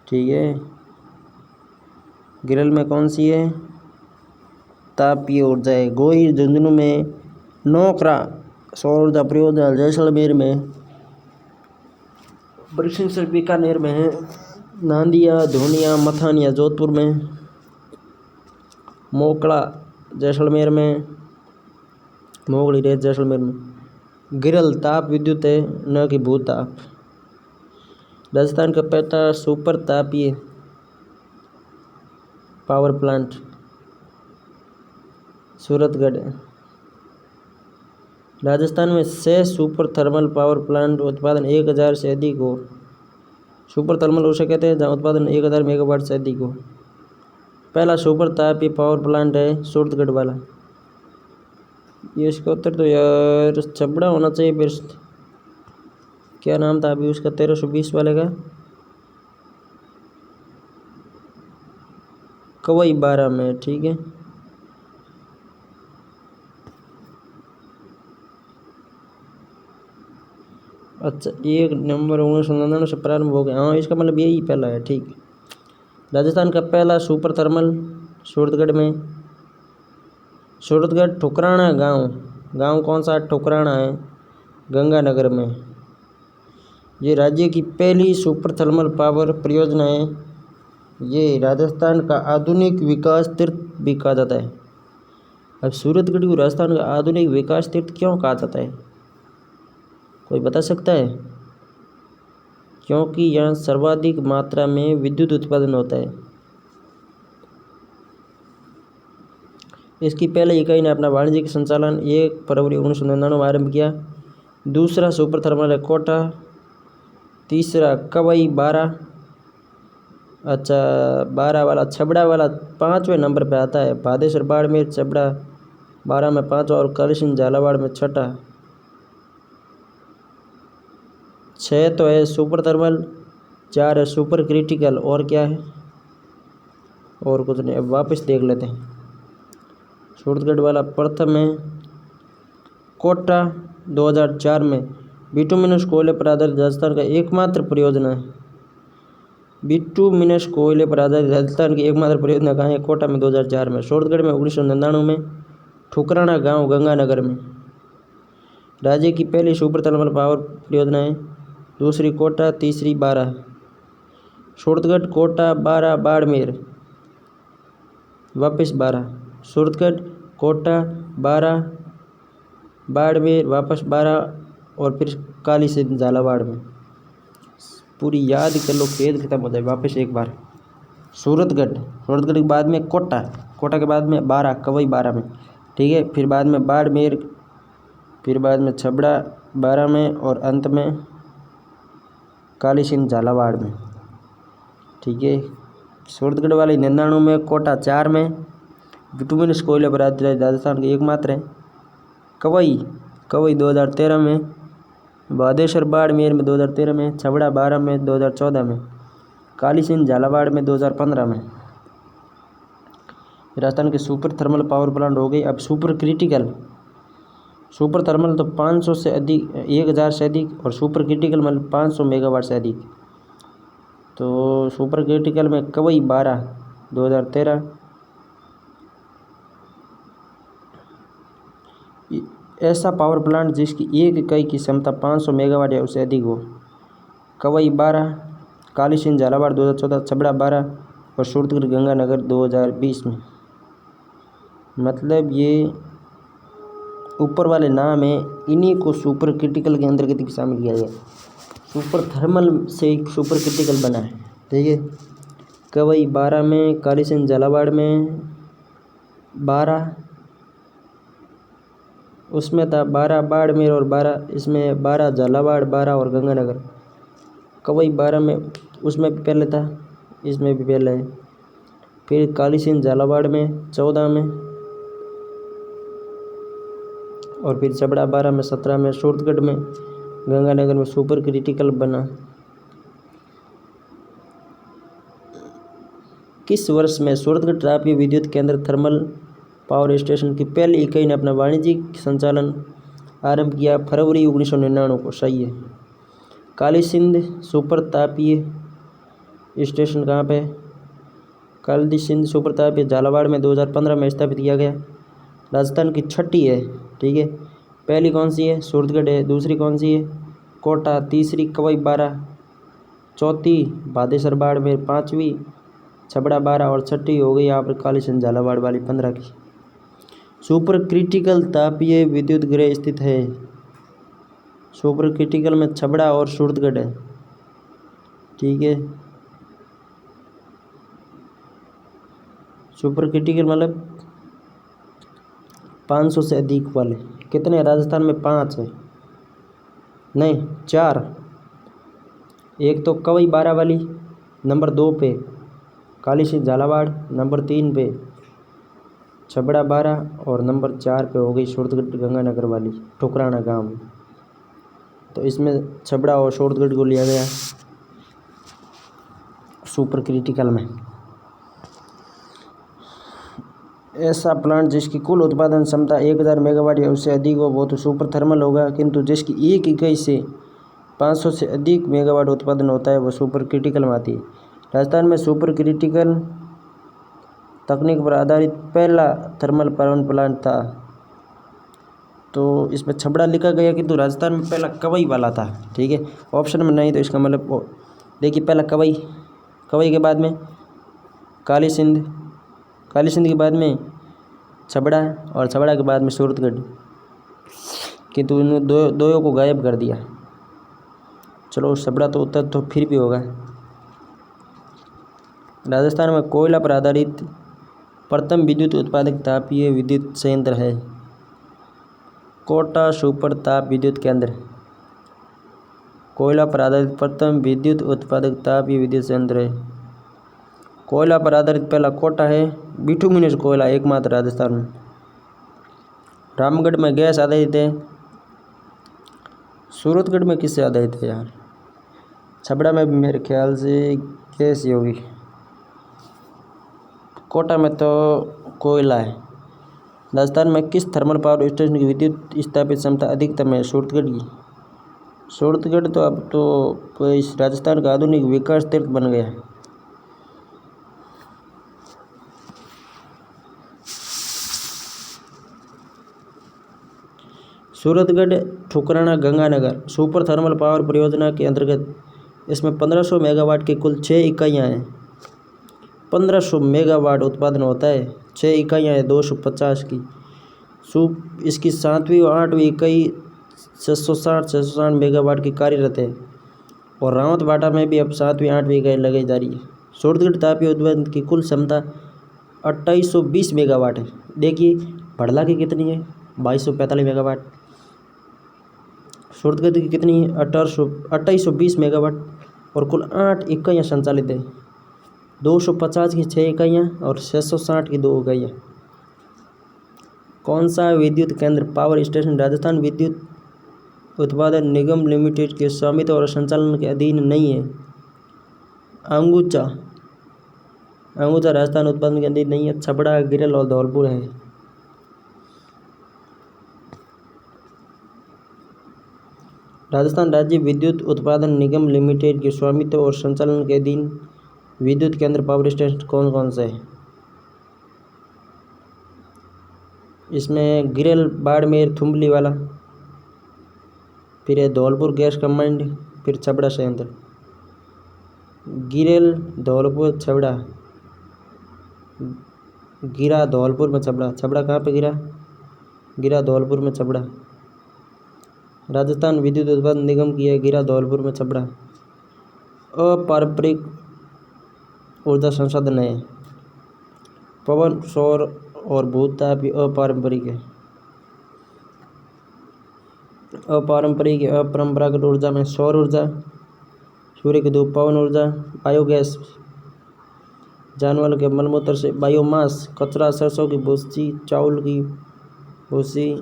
ठीक है, गिरल में कौन सी है? तापीय ऊर्जा है। गोरीर झुंझुनू में नोकरा सौर ऊर्जा परियोजना जैसलमेर में, बरसिंहसर बीकानेर में है, नांदिया धोनिया मथानिया जोधपुर में, मोकड़ा जैसलमेर में, मोगली रेत जैसलमेर में। गिरल ताप विद्युत है, न कि भूताप। राजस्थान का पहला सुपर तापीय पावर प्लांट सूरतगढ़। राजस्थान में 6 सुपर थर्मल पावर प्लांट उत्पादन 1000 से अधिक हो। सुपर थर्मल उसे कहते हैं जहाँ उत्पादन 1000 मेगावाट से अधिक हो। पहला सुपर तापीय पावर प्लांट है सूरतगढ़ वाला। ये इसका उत्तर तो यार छबड़ा होना चाहिए। फिर क्या नाम था अभी उसका 1320 वाले का? कवई 12 में। ठीक है, अच्छा 1 नवंबर 1999 से प्रारंभ हो गया। हाँ, इसका मतलब यही पहला है। ठीक है, राजस्थान का पहला सुपर थर्मल सूरतगढ़ में। सूरतगढ़ ठुकराना गांव कौन सा? ठुकराना है, गंगानगर में। ये राज्य की पहली सुपर थर्मल पावर परियोजना है। ये राजस्थान का आधुनिक विकास तीर्थ भी कहा जाता है। अब सूरतगढ़ को राजस्थान का आधुनिक विकास तीर्थ क्यों कहा जाता है, कोई बता सकता है? क्योंकि यहाँ सर्वाधिक मात्रा में विद्युत उत्पादन होता है। इसकी पहले इकाई ने अपना वाणिज्यिक संचालन 1 फरवरी 1999 में आरंभ किया। दूसरा सुपर थर्मल है कोटा, तीसरा कवई 12, अच्छा 12 वाला छबड़ा वाला 5वें नंबर पे आता है। भादेसर बाड़मेर छबड़ा 12 में 5 और काली सिंध झालावाड़ में छठा। 6 तो है सुपर थर्मल, 4 है सुपर क्रिटिकल, और क्या है, और कुछ नहीं। अब वापस देख लेते हैं। सूरतगढ़ वाला प्रथम है। कोटा 2004 में बिटुमिनस कोयले पर आधारित राजस्थान का एकमात्र परियोजना है। बिटुमिनस कोयले पर आधारित राजस्थान की एकमात्र परियोजना कहाँ है? कोटा में 2004 में। सूरतगढ़ में 1999 में। ठुकराना गांव गंगानगर में। राज्य की पहली सुपर थर्मल पावर परियोजना है। दूसरी कोटा, तीसरी बारां। सूरतगढ़, कोटा, बारां, बाड़मेर, वापस बारां। सूरतगढ़, कोटा, बारां, बाड़मेर, वापस बारां, और फिर काली सिंध झालावाड़ में। पूरी याद कर लो, खेद खत्म हो जाए। वापस एक बार। सूरतगढ़ के बाद में कोटा के बाद में बारां, कवई बारां में, ठीक है। फिर बाद में बाड़मेर, फिर बाद में छबड़ा बारां में, और अंत में काली सिंध झालावाड़ में, ठीक है। सूरतगढ़ वाली 99 में। कोटा 4 में। बिटुमिनस कोयले पर आधारित राजस्थान के एकमात्र है। कवई 2013 में। बादेश्वर बाड़मेर में 2013 में। छबड़ा बारां में 2014 में। काली सिंध झालावाड़ में 2015 में। राजस्थान के सुपर थर्मल पावर प्लांट हो गई। अब सुपर क्रिटिकल। सुपर थर्मल तो 500 से अधिक, 1000 से अधिक, और सुपर क्रिटिकल मतलब 500 मेगावाट से अधिक। तो सुपर क्रिटिकल में कवई 12 2013। ऐसा पावर प्लांट जिसकी एक इकाई की क्षमता 500 मेगावाट या उससे अधिक हो। कवई 12, काली सिंध झालावाड़ 2014, छबड़ा 12, और सूरतगढ़ गंगानगर 2020 में। मतलब ये ऊपर वाले नाम है, इन्हीं को सुपर क्रिटिकल के अंतर्गत शामिल किया गया। सुपर थर्मल से एक सुपर क्रिटिकल बना है, ठीक है। कवई 12 में, काली सिंध झालावाड़ में 12, उसमें था 12 बाड़मेर और 12 इसमें, 12 झालावाड़, 12 और गंगानगर। कवई 12 में, उसमें भी पहले था, इसमें भी पहले है। फिर काली सिंध झालावाड़ में 14 में, और फिर छबड़ा 12 में 17 में। सूरतगढ़ में, गंगानगर में सुपर क्रिटिकल बना। किस वर्ष में सूरतगढ़ तापीय विद्युत केंद्र थर्मल पावर स्टेशन की पहली इकाई ने अपना वाणिज्यिक संचालन आरंभ किया? फरवरी 1999 को। सही है। काली सिंध सुपर तापीय स्टेशन कहाँ पे? काली सिंध सुपर तापीय झालावाड़ में 2015 में स्थापित किया गया। राजस्थान की छठी है, ठीक है। पहली कौन सी है? सूरतगढ़ है। दूसरी कौन सी है? कोटा। तीसरी कवई 12, चौथी बादेश्वर बाड़मेर, 5वीं छबड़ा 12, और छठी हो गई यहाँ पर काली सिंध झालावाड़ वाली 15 की। सुपर क्रिटिकल तापीय विद्युत गृह स्थित है। सुपर क्रिटिकल में छबड़ा और सूरतगढ़ है, ठीक है। सुपर क्रिटिकल मतलब 500 से अधिक वाले कितने? राजस्थान में 5 है, नहीं 4। एक तो कवई 12 वाली नंबर 2 पे, काली सिंध झालावाड़ नंबर 3 पे, छबड़ा 12, और नंबर 4 पे हो गई सूरतगढ़ गंगानगर वाली ठुकराना गांव में। तो इसमें छबड़ा और सूरतगढ़ को लिया गया सुपर क्रिटिकल में। ऐसा प्लांट जिसकी कुल उत्पादन क्षमता 1000 मेगावाट या उससे अधिक हो वो तो सुपर थर्मल होगा, किंतु जिसकी एक इकाई से 500 से अधिक मेगावाट उत्पादन होता है वो सुपर क्रिटिकल में आती है। राजस्थान में सुपर क्रिटिकल तकनीक पर आधारित पहला थर्मल पावर प्लांट था। तो इसमें छबड़ा लिखा गया, किंतु राजस्थान में पहला कवई वाला था, ठीक है। ऑप्शन में नहीं तो इसका मतलब देखिए, पहला कवई के बाद में काली सिंध के बाद में छबड़ा, और छबड़ा के बाद में सूरतगढ़, किंतु इन दो को गायब कर दिया। चलो छबड़ा तो उत्तर तो फिर भी होगा। राजस्थान में कोयला पर आधारित प्रथम विद्युत उत्पादक तापीय विद्युत संयंत्र है। कोटा सुपर ताप विद्युत केंद्र। कोयला पर आधारित प्रथम विद्युत उत्पादक तापीय विद्युत संयंत्र है। कोयला पर आधारित पहला कोटा है। बिटुमिनस कोयला एकमात्र राजस्थान में। रामगढ़ में गैस आधारित है। सूरतगढ़ में किससे आधारित है यार? छबड़ा में भी मेरे ख्याल से गैस ही होगी। कोटा में तो कोयला है। राजस्थान में किस थर्मल पावर स्टेशन की विद्युत स्थापित क्षमता अधिकतम है? सूरतगढ़ की। सूरतगढ़ तो अब तो इस राजस्थान का आधुनिक विकास तीर्थ बन गया है। Suratgarh Thukrana Ganganagar super thermal power परियोजना के अंतर्गत इसमें 1500 मेगावाट की कुल 6 इकाइयाँ हैं। 1500 मेगावाट उत्पादन होता है। 6 इकाइयाँ हैं 250 की। इसकी 7वीं और 8वीं इकाई 660 मेगावाट की कार्यरत है और रावतबाटा में भी अब 7वीं 8वीं इकाई लगाई जा रही है। सूरतगढ़ तापीय उत्पादन की कुल क्षमता 2820 मेगावाट है। देखिए भड़ला की कितनी है? 2245 मेगावाट। सूरतगढ़ की कितनी है? 2820 मेगावाट और कुल 8 इकाइयाँ संचालित है। 250 की 6 इकाइयाँ और 660 की 2 इकाइयाँ। कौन सा विद्युत केंद्र पावर स्टेशन राजस्थान विद्युत उत्पादन निगम लिमिटेड के स्वामित्व और संचालन के अधीन नहीं है? अंगुचा राजस्थान उत्पादन के अधीन नहीं है। छबड़ा, गिरल और धौलपुर है। राजस्थान राज्य विद्युत उत्पादन निगम लिमिटेड के स्वामित्व और संचालन के अधीन विद्युत केंद्र पावर स्टेशन कौन कौन से हैं? इसमें गिरल, बाड़मेर, थुम्बली वाला, फिर है धौलपुर गैस कमांड, फिर छबड़ा संयंत्र। गिरल, धौलपुर, छबड़ा। गिरा धौलपुर में छबड़ा। छबड़ा कहाँ पे गिरा? गिरा धौलपुर में छबड़ा। राजस्थान विद्युत उत्पादन निगम की है, गिरा धौलपुर में छबड़ा। अपारंपरिक ऊर्जा संसाधन है। पवन, सौर और भूताप अपारंपरिक है। अपारंपरिक अपरंपरागत ऊर्जा में सौर ऊर्जा, सूर्य की धूप, पवन ऊर्जा, बायोगैस, जानवर के मलमूत्र से, बायोमास, कचरा, सरसों की भूसी, चावल की भूसी,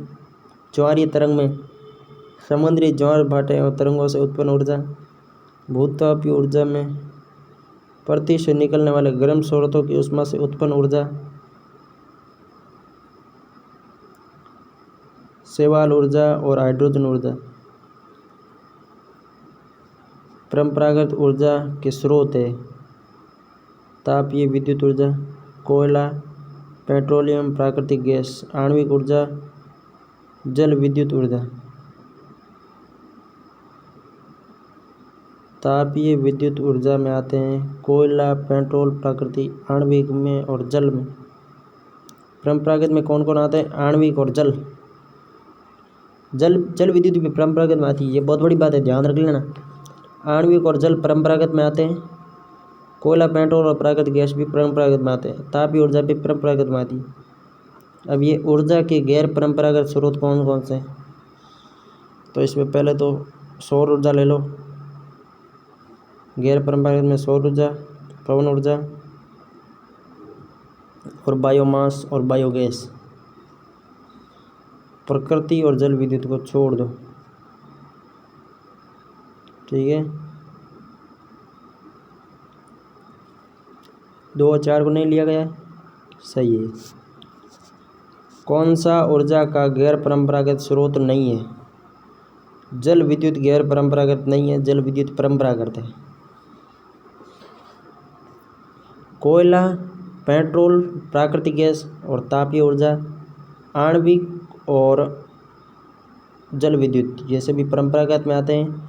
ज्वारीय तरंग में समुद्री ज्वार भाटे और तरंगों से उत्पन्न ऊर्जा, भूतापीय ऊर्जा में पृथ्वी से निकलने वाले गर्म स्रोतों की ऊष्मा से उत्पन्न ऊर्जा, शैवाल ऊर्जा और हाइड्रोजन ऊर्जा। परंपरागत ऊर्जा के स्रोत है तापीय विद्युत ऊर्जा, कोयला, पेट्रोलियम, प्राकृतिक गैस, आणविक ऊर्जा, जल विद्युत ऊर्जा। तापीय विद्युत ऊर्जा में आते हैं कोयला, पेट्रोल, प्राकृतिक, आणविक में और जल में। परंपरागत में कौन कौन आते हैं? आणविक और जल विद्युत भी परंपरागत में आती है। ये बहुत बड़ी बात है, ध्यान रख लेना। आणविक और जल परंपरागत में आते हैं। कोयला, पेट्रोल और प्राकृतिक गैस भी परंपरागत में आते हैं। तापीय ऊर्जा भी परंपरागत में आती है। अब ये ऊर्जा के गैर परंपरागत स्रोत कौन कौन से हैं? तो इसमें पहले तो सौर ऊर्जा ले लो। गैर परंपरागत में सौर ऊर्जा, पवन ऊर्जा और बायोमास और बायोगैस। प्रकृति और जल विद्युत को छोड़ दो, ठीक है। 2 और 4 को नहीं लिया गया, सही है। कौन सा ऊर्जा का गैर परंपरागत स्रोत नहीं है? जल विद्युत गैर परंपरागत नहीं है, जल विद्युत परंपरागत है। कोयला, पेट्रोल, प्राकृतिक गैस और तापीय ऊर्जा, आणविक और जल विद्युत ये सभी परंपरागत में आते हैं।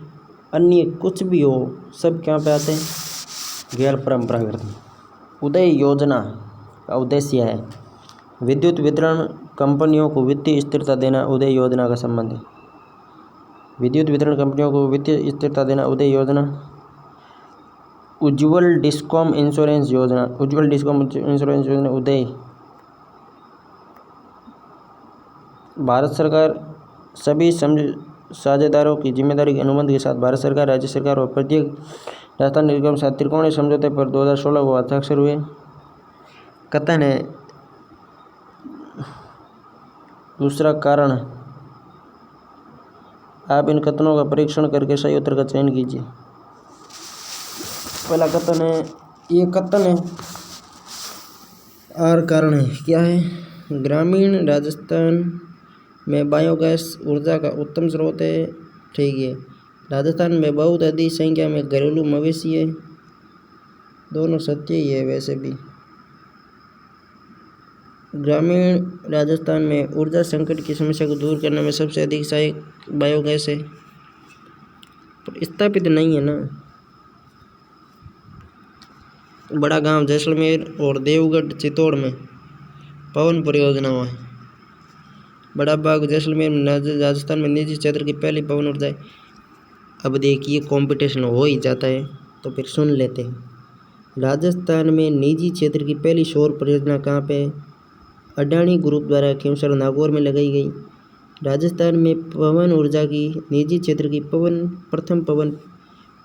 अन्य कुछ भी हो सब क्या पे आते हैं? गैर परंपरागत में। उदय योजना का उद्देश्य है विद्युत वितरण कंपनियों को वित्तीय स्थिरता देना। उदय योजना का संबंध है विद्युत वितरण कंपनियों को वित्तीय स्थिरता देना। उदय योजना। उज्ज्वल डिस्कॉम इंश्योरेंस योजना। उज्ज्वल डिस्कॉम इंश्योरेंस योजना उदय। भारत सरकार सभी साझेदारों की जिम्मेदारी के अनुबंध के साथ भारत सरकार, राज्य सरकार और प्रत्येक राजस्थान निगम के साथ त्रिकोणीय समझौते पर 2016 को हस्ताक्षर हुए। कथन है दूसरा कारण, आप इन कथनों का परीक्षण करके सही उत्तर का चयन कीजिए। पहला कथन है, ये कथन है और कारण है, क्या है? ग्रामीण राजस्थान में बायोगैस ऊर्जा का उत्तम स्रोत है। ठीक है। राजस्थान में बहुत अधिक संख्या में घरेलू मवेशी है। दोनों सत्य ही है वैसे भी। ग्रामीण राजस्थान में ऊर्जा संकट की समस्या को दूर करने में सबसे अधिक सहायक बायोगैस है, पर स्थापित नहीं है ना। बड़ा गांव जैसलमेर और देवगढ़ चित्तौड़ में पवन परियोजनाओं है। बड़ा बाग जैसलमेर में राजस्थान में निजी क्षेत्र की पहली पवन ऊर्जा है। अब देखिए कंपटीशन हो ही जाता है तो फिर सुन लेते हैं। राजस्थान में निजी क्षेत्र की पहली सौर परियोजना कहाँ पे है? अडानी ग्रुप द्वारा खींवसर नागौर में लगाई गई। राजस्थान में पवन ऊर्जा की निजी क्षेत्र की प्रथम पवन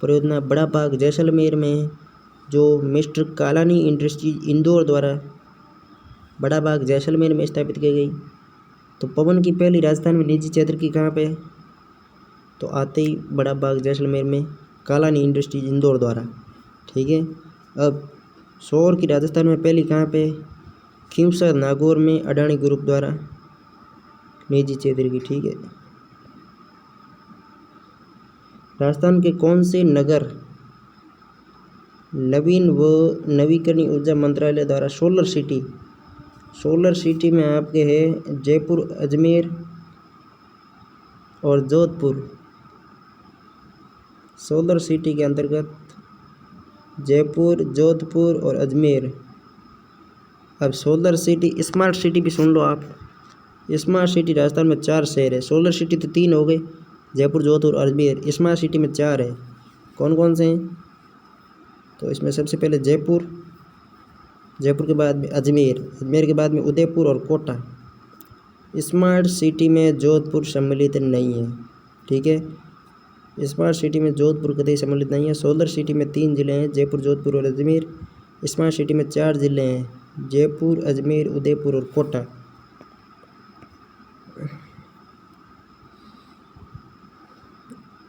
परियोजना बड़ा बाग जैसलमेर में है, जो मिस्टर कालानी इंडस्ट्रीज इंदौर द्वारा बड़ा बाग जैसलमेर में स्थापित की गई। तो पवन की पहली राजस्थान में निजी क्षेत्र की कहाँ पे है? तो आते ही बड़ा बाग जैसलमेर में कालानी इंडस्ट्रीज इंदौर द्वारा। ठीक है। अब सौर की राजस्थान में पहली कहाँ पे? खींवसर नागौर में अडानी ग्रुप द्वारा निजी क्षेत्र की। ठीक है। राजस्थान के कौन से नगर नवीन व नवीकरणीय ऊर्जा मंत्रालय द्वारा सोलर सिटी में आपके है जयपुर, अजमेर और जोधपुर। सोलर सिटी के अंतर्गत जयपुर, जोधपुर और अजमेर। अब सोलर सिटी, स्मार्ट सिटी भी सुन लो आप। स्मार्ट सिटी राजस्थान में 4 शहर है। सोलर सिटी तो 3 हो गए, जयपुर, जोधपुर और अजमेर। स्मार्ट सिटी में 4 है। कौन कौन से हैं? तो इसमें सबसे पहले जयपुर, जयपुर के बाद में अजमेर, अजमेर के बाद में उदयपुर और कोटा। स्मार्ट सिटी में जोधपुर सम्मिलित नहीं है। ठीक है। स्मार्ट सिटी में जोधपुर कतई सम्मिलित नहीं है। सोलर सिटी में 3 जिले हैं, जयपुर, जोधपुर और अजमेर। स्मार्ट सिटी में 4 जिले हैं, जयपुर, अजमेर, उदयपुर और कोटा।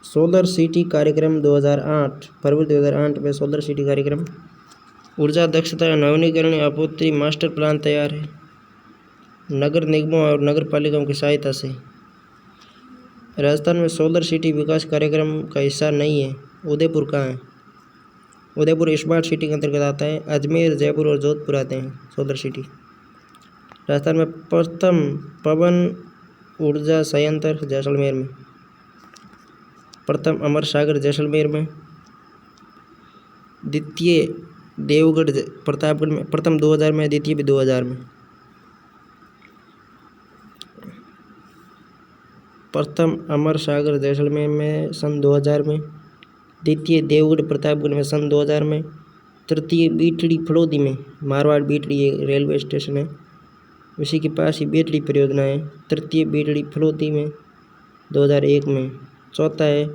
सोलर सिटी कार्यक्रम 2008, फरवरी 2008 में सोलर सिटी कार्यक्रम। ऊर्जा दक्षता और नवीनीकरण आपूर्ति मास्टर प्लान तैयार है नगर निगमों और नगर पालिकाओं की सहायता से। राजस्थान में सोलर सिटी विकास कार्यक्रम का हिस्सा नहीं है। उदयपुर कहाँ है? उदयपुर स्मार्ट सिटी के अंतर्गत आता है। अजमेर, जयपुर और जोधपुर आते हैं सोलर सिटी। राजस्थान में प्रथम पवन ऊर्जा संयंत्र जैसलमेर में, प्रथम अमर सागर जैसलमेर में, द्वितीय देवगढ़ प्रतापगढ़ में, प्रथम 2000 में, द्वितीय भी 2000 में। प्रथम अमर सागर जैसलमेर में सन 2000 में, द्वितीय देवगढ़ प्रतापगढ़ में सन 2000 में, तृतीय बीटड़ी फलोदी में, मारवाड़ बीटड़ी ये रेलवे स्टेशन है, उसी के पास ही बीटड़ी परियोजना है। तृतीय बीटड़ी फलोदी में 2001 में। चौथा है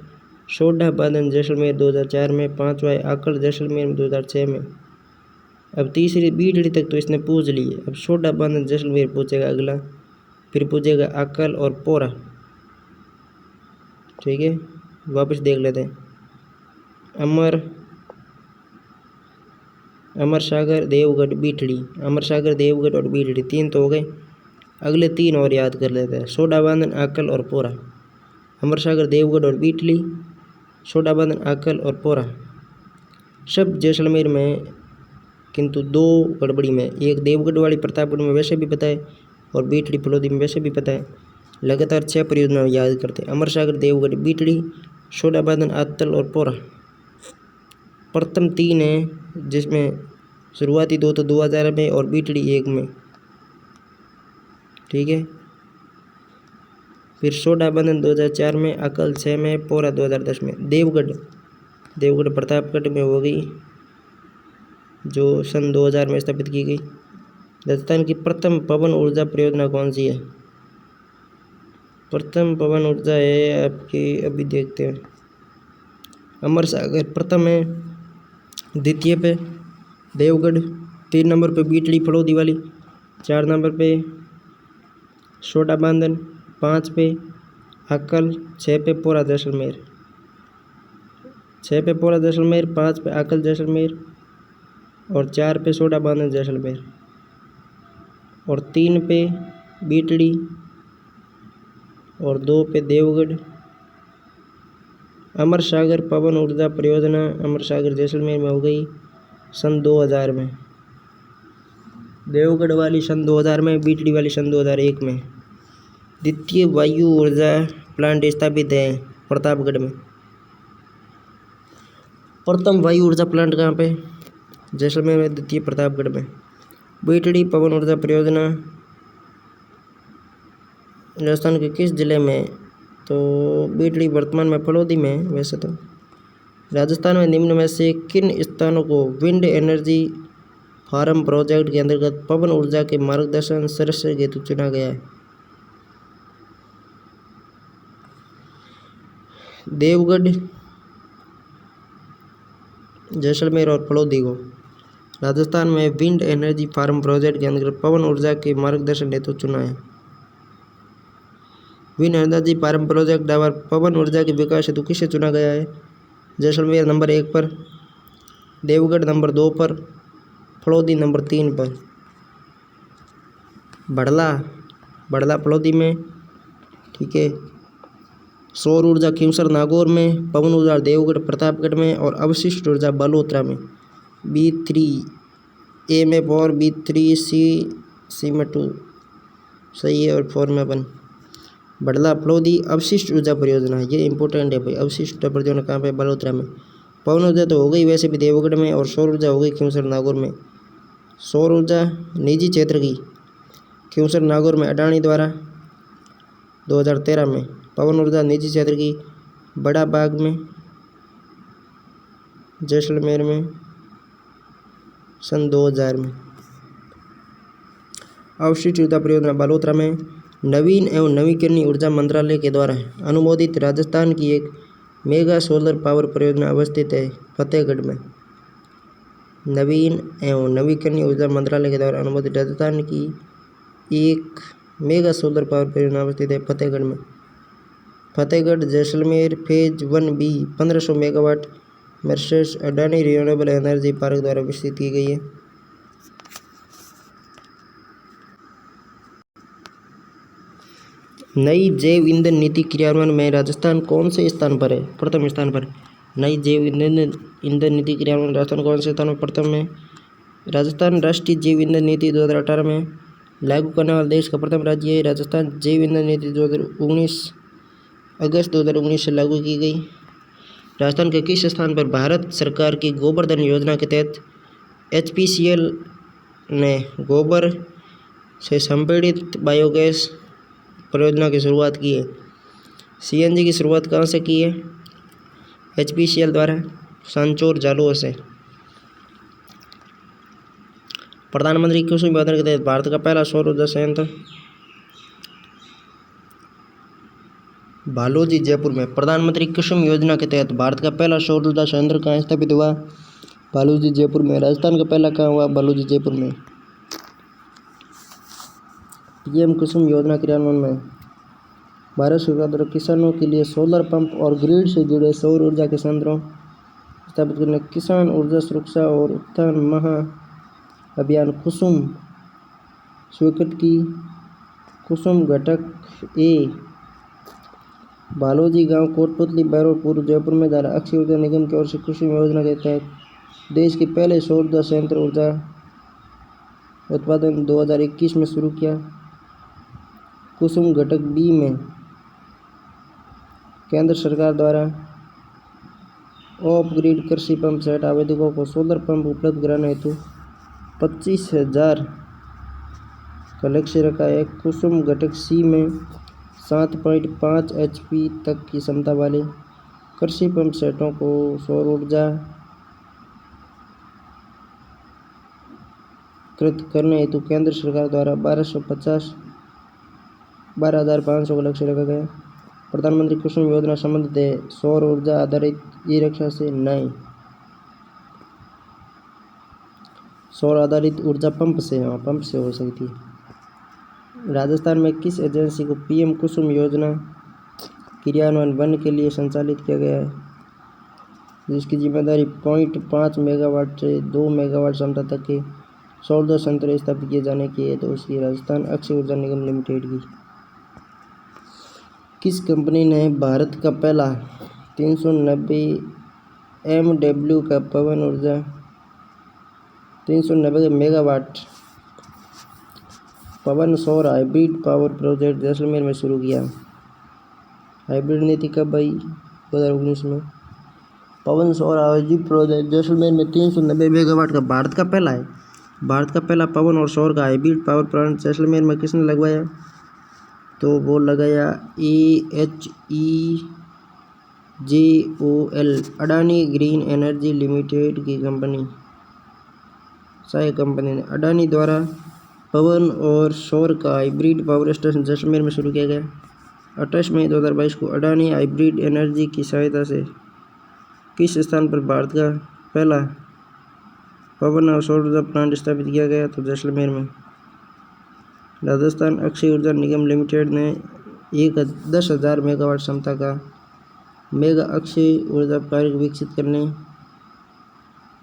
सोडा बांधन जैसलमेर 2004 में। पांचवा है आकल जैसलमेर में 2006 में। अब तीसरी बीटड़ी तक तो इसने पूछ ली है, अब सोडा बांधन जैसलमेर पूछेगा अगला, फिर पूछेगा आकल और पोरा। ठीक है, वापस देख लेते हैं। अमर सागर, देवगढ़, बीटड़ी। अमर सागर, देवगढ़ और बीटड़ी 3 तो हो गए, अगले 3 और याद कर लेते हैं। सोडा बांधन, आकल और पोरा। अमर सागर, देवगढ़ और बीटड़ी, सोडा बांधन, आकल और पोरा सब जैसलमेर में, किंतु 2 गड़बड़ी में। एक देवगढ़ वाली प्रतापगढ़ में वैसे भी पता है और बीटड़ी फलोदी में वैसे भी पता है। लगातार 6 परियोजना याद करते हैं। अमर सागर, देवगढ़, बीटड़ी, सोडा बांधन, आकल और पोरा। प्रथम 3 है, जिसमें शुरुआती 2 तो 2000 में और बीटड़ी 1 में। ठीक है। फिर सोडा बांधन 2004 में, आकल 6 में, पोरा 2010 में। देवगढ़ प्रतापगढ़ में हो गई, जो सन 2000 में स्थापित की गई। राजस्थान की प्रथम पवन ऊर्जा परियोजना कौन सी है? प्रथम पवन ऊर्जा है आपकी, अभी देखते हैं। अमर सागर प्रथम है, द्वितीय पे देवगढ़, 3 नंबर पे बीटड़ी फलोदी वाली, 4 नंबर पे छोटा बांधन, 5 पे अक्कल, 6 पे पूरा जैसलमेर, 6 पे पूरा जैसलमेर, 5 पे अक्कल जैसलमेर और 4 पे छोटा बांधन जैसलमेर और 3 पे बीटड़ी और 2 पे देवगढ़। अमर सागर पवन ऊर्जा परियोजना अमर सागर जैसलमेर में हो गई सन 2000 में, देवगढ़ वाली सन 2000 में, बीटड़ी वाली सन 2001 में। द्वितीय वायु ऊर्जा प्लांट स्थापित है प्रतापगढ़ में। प्रथम वायु ऊर्जा प्लांट कहाँ पे? जैसलमेर में, द्वितीय प्रतापगढ़ में। बीटड़ी पवन ऊर्जा परियोजना राजस्थान के किस जिले में? तो बीटड़ी वर्तमान में फलोदी में है वैसे तो। राजस्थान में निम्न में से किन स्थानों को विंड एनर्जी फार्म प्रोजेक्ट के अंतर्गत पवन ऊर्जा के मार्गदर्शन सदस्य हेतु चुना गया है? देवगढ़, जैसलमेर और फलोदी को राजस्थान में विंड एनर्जी फार्म प्रोजेक्ट के अंतर्गत पवन ऊर्जा के मार्गदर्शन हेतु चुना है। विंड एनर्जी फार्म प्रोजेक्ट द्वारा पवन ऊर्जा के विकास हेतु किसे चुना गया है? जैसलमेर नंबर 1 पर, देवगढ़ नंबर 2 पर, फलोदी नंबर 3 पर। बढ़ला फलोदी में, ठीक है। सौर ऊर्जा खींवसर नागौर में, पवन ऊर्जा देवगढ़ प्रतापगढ़ में और अवशिष्ट ऊर्जा बालोतरा में। B3 A में 4, B3 C में 2 सही है और 4 में 1। बढ़ला फलोदी अवशिष्ट ऊर्जा परियोजना, ये इंपॉर्टेंट है भाई। अवशिष्ट ऊर्जा परियोजना कहाँ पे? बालोतरा में। पवन ऊर्जा तो हो गई वैसे भी देवगढ़ में और सौर ऊर्जा हो गई खींवसर नागौर में। सौर ऊर्जा निजी क्षेत्र की खींवसर नागौर में अडानी द्वारा 2013 में। पवन ऊर्जा निजी क्षेत्र की बड़ा बाग में, जैसलमेर में सन 2000 में। अवशिष्ट ऊर्जा परियोजना बालोतरा में। नवीन एवं नवीकरणीय ऊर्जा मंत्रालय के द्वारा अनुमोदित राजस्थान की एक मेगा सोलर पावर परियोजना अवस्थित है फतेहगढ़ में। नवीन एवं नवीकरणीय ऊर्जा मंत्रालय के द्वारा अनुमोदित राजस्थान की एक मेगा सोलर पावर परियोजना अवस्थित है फतेहगढ़ में। Fatehgarh Jaisalmer phase 1B 1500 megawatt messrs Adani renewable energy park द्वारा विकसित की गई है। नई जैव ईंधन नीति क्रियान्वयन में राजस्थान कौन से स्थान पर है? प्रथम स्थान पर। नई जैव ईंधन नीति क्रियान्वयन राजस्थान कौन से स्थान पर? प्रथम में। राजस्थान राष्ट्रीय जैव ईंधन नीति 2018 में लागू करने वाला देश का प्रथम राज्य है। राजस्थान जैव ईंधन नीति 2019 अगस्त 2019 से लागू की गई। राजस्थान के किस स्थान पर भारत सरकार की गोबर योजना के तहत HPCL ने गोबर से संपीड़ित बायोगैस परियोजना की शुरुआत की है? CNG की शुरुआत कहाँ से की है? HPCL द्वारा सांचौर जालौर से। प्रधानमंत्री कुसुम योजना के तहत भारत का पहला सौर ऊर्जा संयंत्र बालोजी जयपुर में। प्रधानमंत्री कुसुम योजना के तहत भारत का पहला सौर ऊर्जा संयंत्र कहाँ स्थापित हुआ? बालोजी जयपुर में। राजस्थान का पहला कहाँ हुआ? बालोजी जयपुर में। PM कुसुम योजना क्रियान्वयन में भारत सरकार द्वारा किसानों के लिए सोलर पंप और ग्रिड से जुड़े सौर ऊर्जा के संयंत्रों स्थापित करने किसान ऊर्जा सुरक्षा और उत्थान महा अभियान कुसुम स्वीकृत की। कुसुम घटक A बालोजी गांव कोटपुतली बैरोड पूर्व जयपुर में धारा अक्षय ऊर्जा निगम की ओर से कुसुम योजना के तहत देश के पहले सौर ऊर्जा संयंत्र ऊर्जा उत्पादन 2021 में शुरू किया। कुसुम घटक B में केंद्र सरकार द्वारा ऑफ ग्रिड कृषि पंप सेट आवेदकों को सोलर पंप उपलब्ध कराने हेतु 25,000 का लक्ष्य रखा है। कुसुम घटक C में 7.5 HP तक की क्षमता वाले कृषि पंप सेटों को सौर ऊर्जा कृत करने हेतु केंद्र सरकार द्वारा 12,500 का लक्ष्य रखा गया। प्रधानमंत्री कुसुम योजना संबंधित है सौर ऊर्जा आधारित ई रिक्शा से नहीं, सौर आधारित ऊर्जा पंप से हो सकती है। राजस्थान में किस एजेंसी को पीएम कुसुम योजना क्रियान्वयन वन के लिए संचालित किया गया है, जिसकी जिम्मेदारी 0.5 मेगावाट से 2 मेगावाट क्षमता तक के सौर संयंत्र स्थापित किए जाने की है, तो उसकी राजस्थान अक्षय ऊर्जा निगम लिमिटेड की। किस कंपनी ने भारत का पहला 390 MW का पवन ऊर्जा 390 मेगावाट पवन सौर हाइब्रिड पावर प्रोजेक्ट जैसलमेर में शुरू किया? हाइब्रिड नीति कब आई? 2019 में। पवन सौर हाइब्रिड प्रोजेक्ट जैसलमेर में 390 मेगावाट का भारत का पहला पवन और सौर का हाइब्रिड पावर प्लांट जैसलमेर में किसने लगवाया? तो वो लगाया AHEGOL Adani green energy limited की कंपनी सहायक कंपनी ने। अडानी द्वारा पवन और सौर का हाइब्रिड पावर स्टेशन जैसलमेर में शुरू किया गया। 28 मई 2022 को अडानी हाइब्रिड एनर्जी की सहायता से किस स्थान पर भारत का पहला पवन और सौर ऊर्जा प्लांट स्थापित किया गया? तो जैसलमेर में। राजस्थान अक्षय ऊर्जा निगम लिमिटेड ने 10,000 मेगावाट क्षमता का मेगा अक्षय ऊर्जा पार्क विकसित करने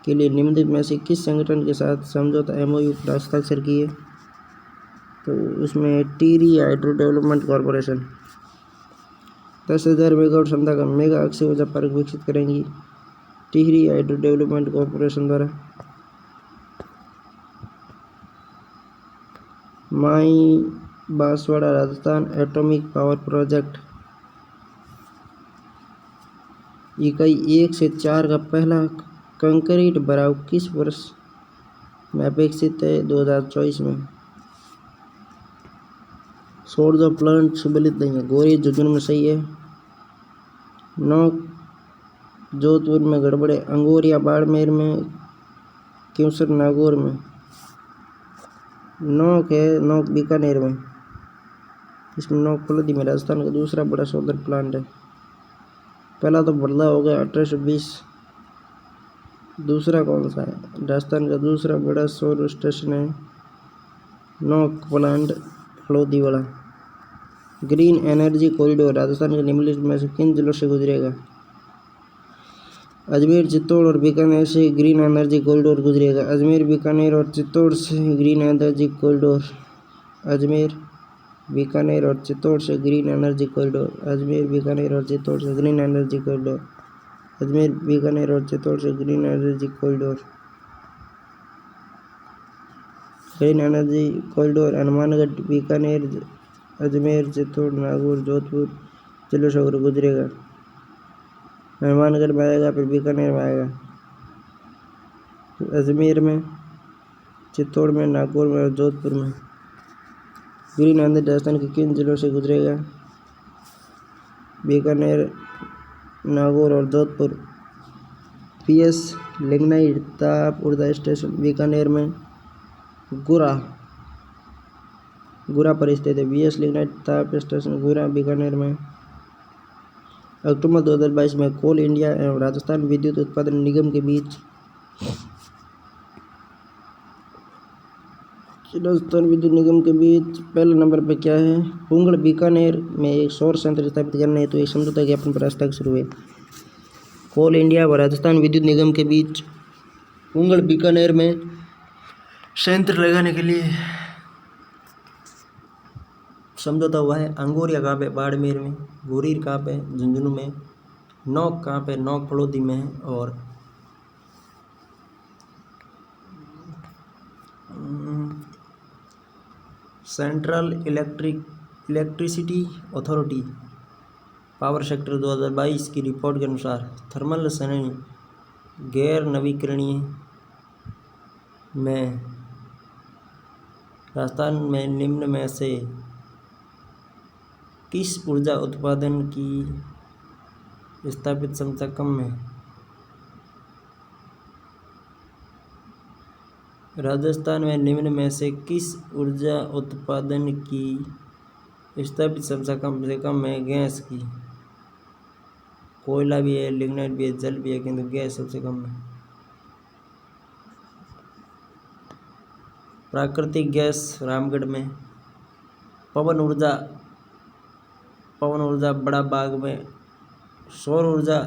के लिए निम्नलिखित में से किस संगठन के साथ समझौता MOU पर हस्ताक्षर किए? तो उसमें Tehri hydro development corporation 10,000 megawatt क्षमता का मेगा अक्षय ऊर्जा पार्क विकसित करेंगी टिहरी हाइड्रो डेवलपमेंट कॉरपोरेशन द्वारा। Mahi Banswara Rajasthan atomic power project इकाई 1 से 4 का पहला कंक्रीट भराव किस वर्ष में अपेक्षित है? 2024 में। सौर ऊर्जा प्लांट सुबलित नहीं है, गोरी झुंझुनू में सही है। नौक जोधपुर में गड़बड़ है, अंगोरिया बाड़मेर में, क्यूसर नागौर में। नौक है नौक बीकानेर में, इसमें नौक फलोदी में राजस्थान का दूसरा बड़ा सोलर प्लांट है। पहला तो बदला हो गया 1820, दूसरा कौन सा है? राजस्थान का दूसरा बड़ा सौर स्टेशन है नौक प्लांट फलोदी वाला। ग्रीन एनर्जी कॉरिडोर राजस्थान के निम्नलिखित में से किन जिलों से गुजरेगा? अजमेर, चित्तौड़ और बीकानेर से ग्रीन एनर्जी कॉरिडोर गुजरेगा। अजमेर, बीकानेर और चित्तौड़ से green energy corridor. Ajmer, Bikaner और चित्तौड़ से green energy corridor. Ajmer, Bikaner और चित्तौड़ से green energy corridor. Ajmer, Bikaner और चित्तौड़ से green energy corridor. Green energy corridor Hanumangarh, Bikaner, Ajmer, Chittor, Nagaur, Jodhpur जिलों से होकर गुजरेगा। हनुमानगढ़ में आएगा, फिर बीकानेर में आएगा, अजमेर में, चित्तौड़ में, नागौर में और जोधपुर में। ग्रीन एनर्जी राजस्थान के किन जिलों से गुजरेगा? बीकानेर, नागौर और जोधपुर। PS लिग्नाइट ताप ऊर्जा स्टेशन बीकानेर में गुरा पर स्थित है। BS लिग्नाइट ताप स्टेशन गुरा बीकानेर में। अक्टूबर 2022 में कोल इंडिया एवं राजस्थान विद्युत उत्पादन निगम के बीच पहले नंबर पर क्या है? पुंगड़ बीकानेर में एक सौर संयंत्र स्थापित करने हेतु एक समझौता ज्ञापन पर हस्ताक्षर हुए। कोल इंडिया व राजस्थान विद्युत निगम के बीच पुंगड़ बीकानेर में संयंत्र लगाने के लिए समझौता हुआ है। अंगोरिया कहाँ पे? बाड़मेर में। गोरीर कहाँ पे? झुंझुनू में। नौक कहाँ पे? नौक फलोदी में। और central electricity authority power sector 2022 की रिपोर्ट के अनुसार थर्मल श्रेणी गैर नवीकरणीय में राजस्थान में निम्न में से किस ऊर्जा उत्पादन की स्थापित क्षमता कम है? राजस्थान में निम्न में से किस ऊर्जा उत्पादन की स्थापित क्षमता कम से कम है? गैस की। कोयला भी है, लिग्नाइट भी है, जल भी है, किंतु गैस सबसे कम है। प्राकृतिक गैस रामगढ़ में, पवन ऊर्जा बड़ा बाग में, सौर ऊर्जा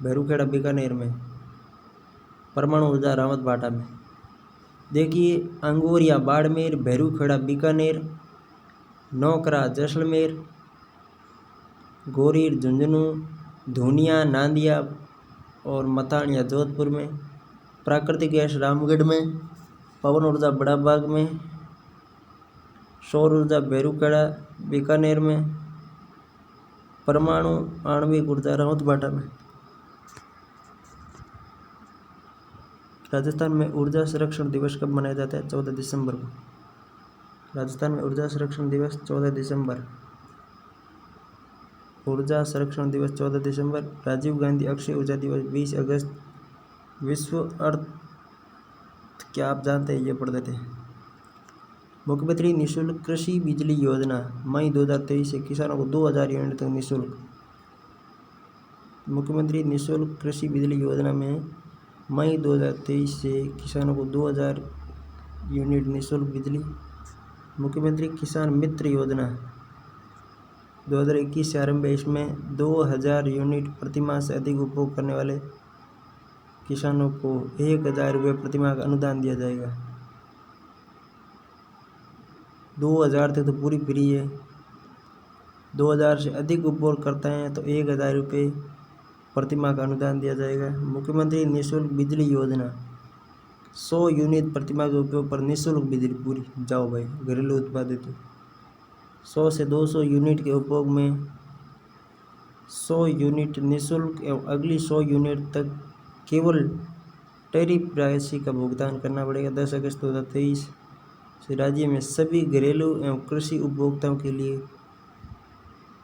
भैरूखेड़ा बीकानेर में, परमाणु ऊर्जा रावतभाटा में। देखिए, अंगोरिया बाड़मेर, भैरूखेड़ा बीकानेर, नौकरा जैसलमेर, गोरीर झुंझुनू, धूनिया नांदिया और मतानिया जोधपुर में, प्राकृतिक गैस रामगढ़ में, पवन ऊर्जा बड़ा बाग में, सौर ऊर्जा भैरूखेड़ा बीकानेर में, परमाणु आणविक ऊर्जा रावतभाटा में। राजस्थान में ऊर्जा संरक्षण दिवस कब मनाया जाता है? 14 दिसंबर को। राजस्थान में ऊर्जा संरक्षण दिवस 14 दिसंबर। ऊर्जा संरक्षण दिवस 14 दिसंबर। राजीव गांधी अक्षय ऊर्जा दिवस 20 अगस्त। विश्व अर्थ क्या आप जानते हैं? ये पढ़ देते हैं। मुख्यमंत्री निःशुल्क कृषि बिजली योजना मई 2023 से किसानों को 2000 यूनिट तक निःशुल्क। मुख्यमंत्री निःशुल्क कृषि बिजली योजना में मई 2023 से किसानों को 2000 यूनिट निःशुल्क बिजली। मुख्यमंत्री किसान मित्र योजना 2021 से आरंभ है। इसमें 2000 यूनिट प्रतिमाह से अधिक उपभोग करने वाले किसानों को 1000 रुपये प्रतिमाह का अनुदान दिया जाएगा। 2000 तक तो पूरी फ्री है। 2000 से अधिक उपभोग करते हैं तो 1000 रुपये प्रतिमाह का अनुदान दिया जाएगा। मुख्यमंत्री निःशुल्क बिजली योजना 100 यूनिट प्रतिमाह के उपयोग पर निःशुल्क बिजली पूरी। जाओ भाई, घरेलू उत्पादित 100 से 200 यूनिट के उपयोग में 100 यूनिट निःशुल्क एवं अगली 100 यूनिट तक केवल टैरिफ राशि का भुगतान करना पड़ेगा। 10 अगस्त 2023 से राज्य में सभी घरेलू एवं कृषि उपभोक्ताओं के लिए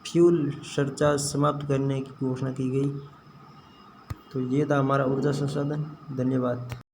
फ्यूल सरचार्ज समाप्त करने की घोषणा की गई। तो ये था हमारा ऊर्जा संसाधन। धन्यवाद।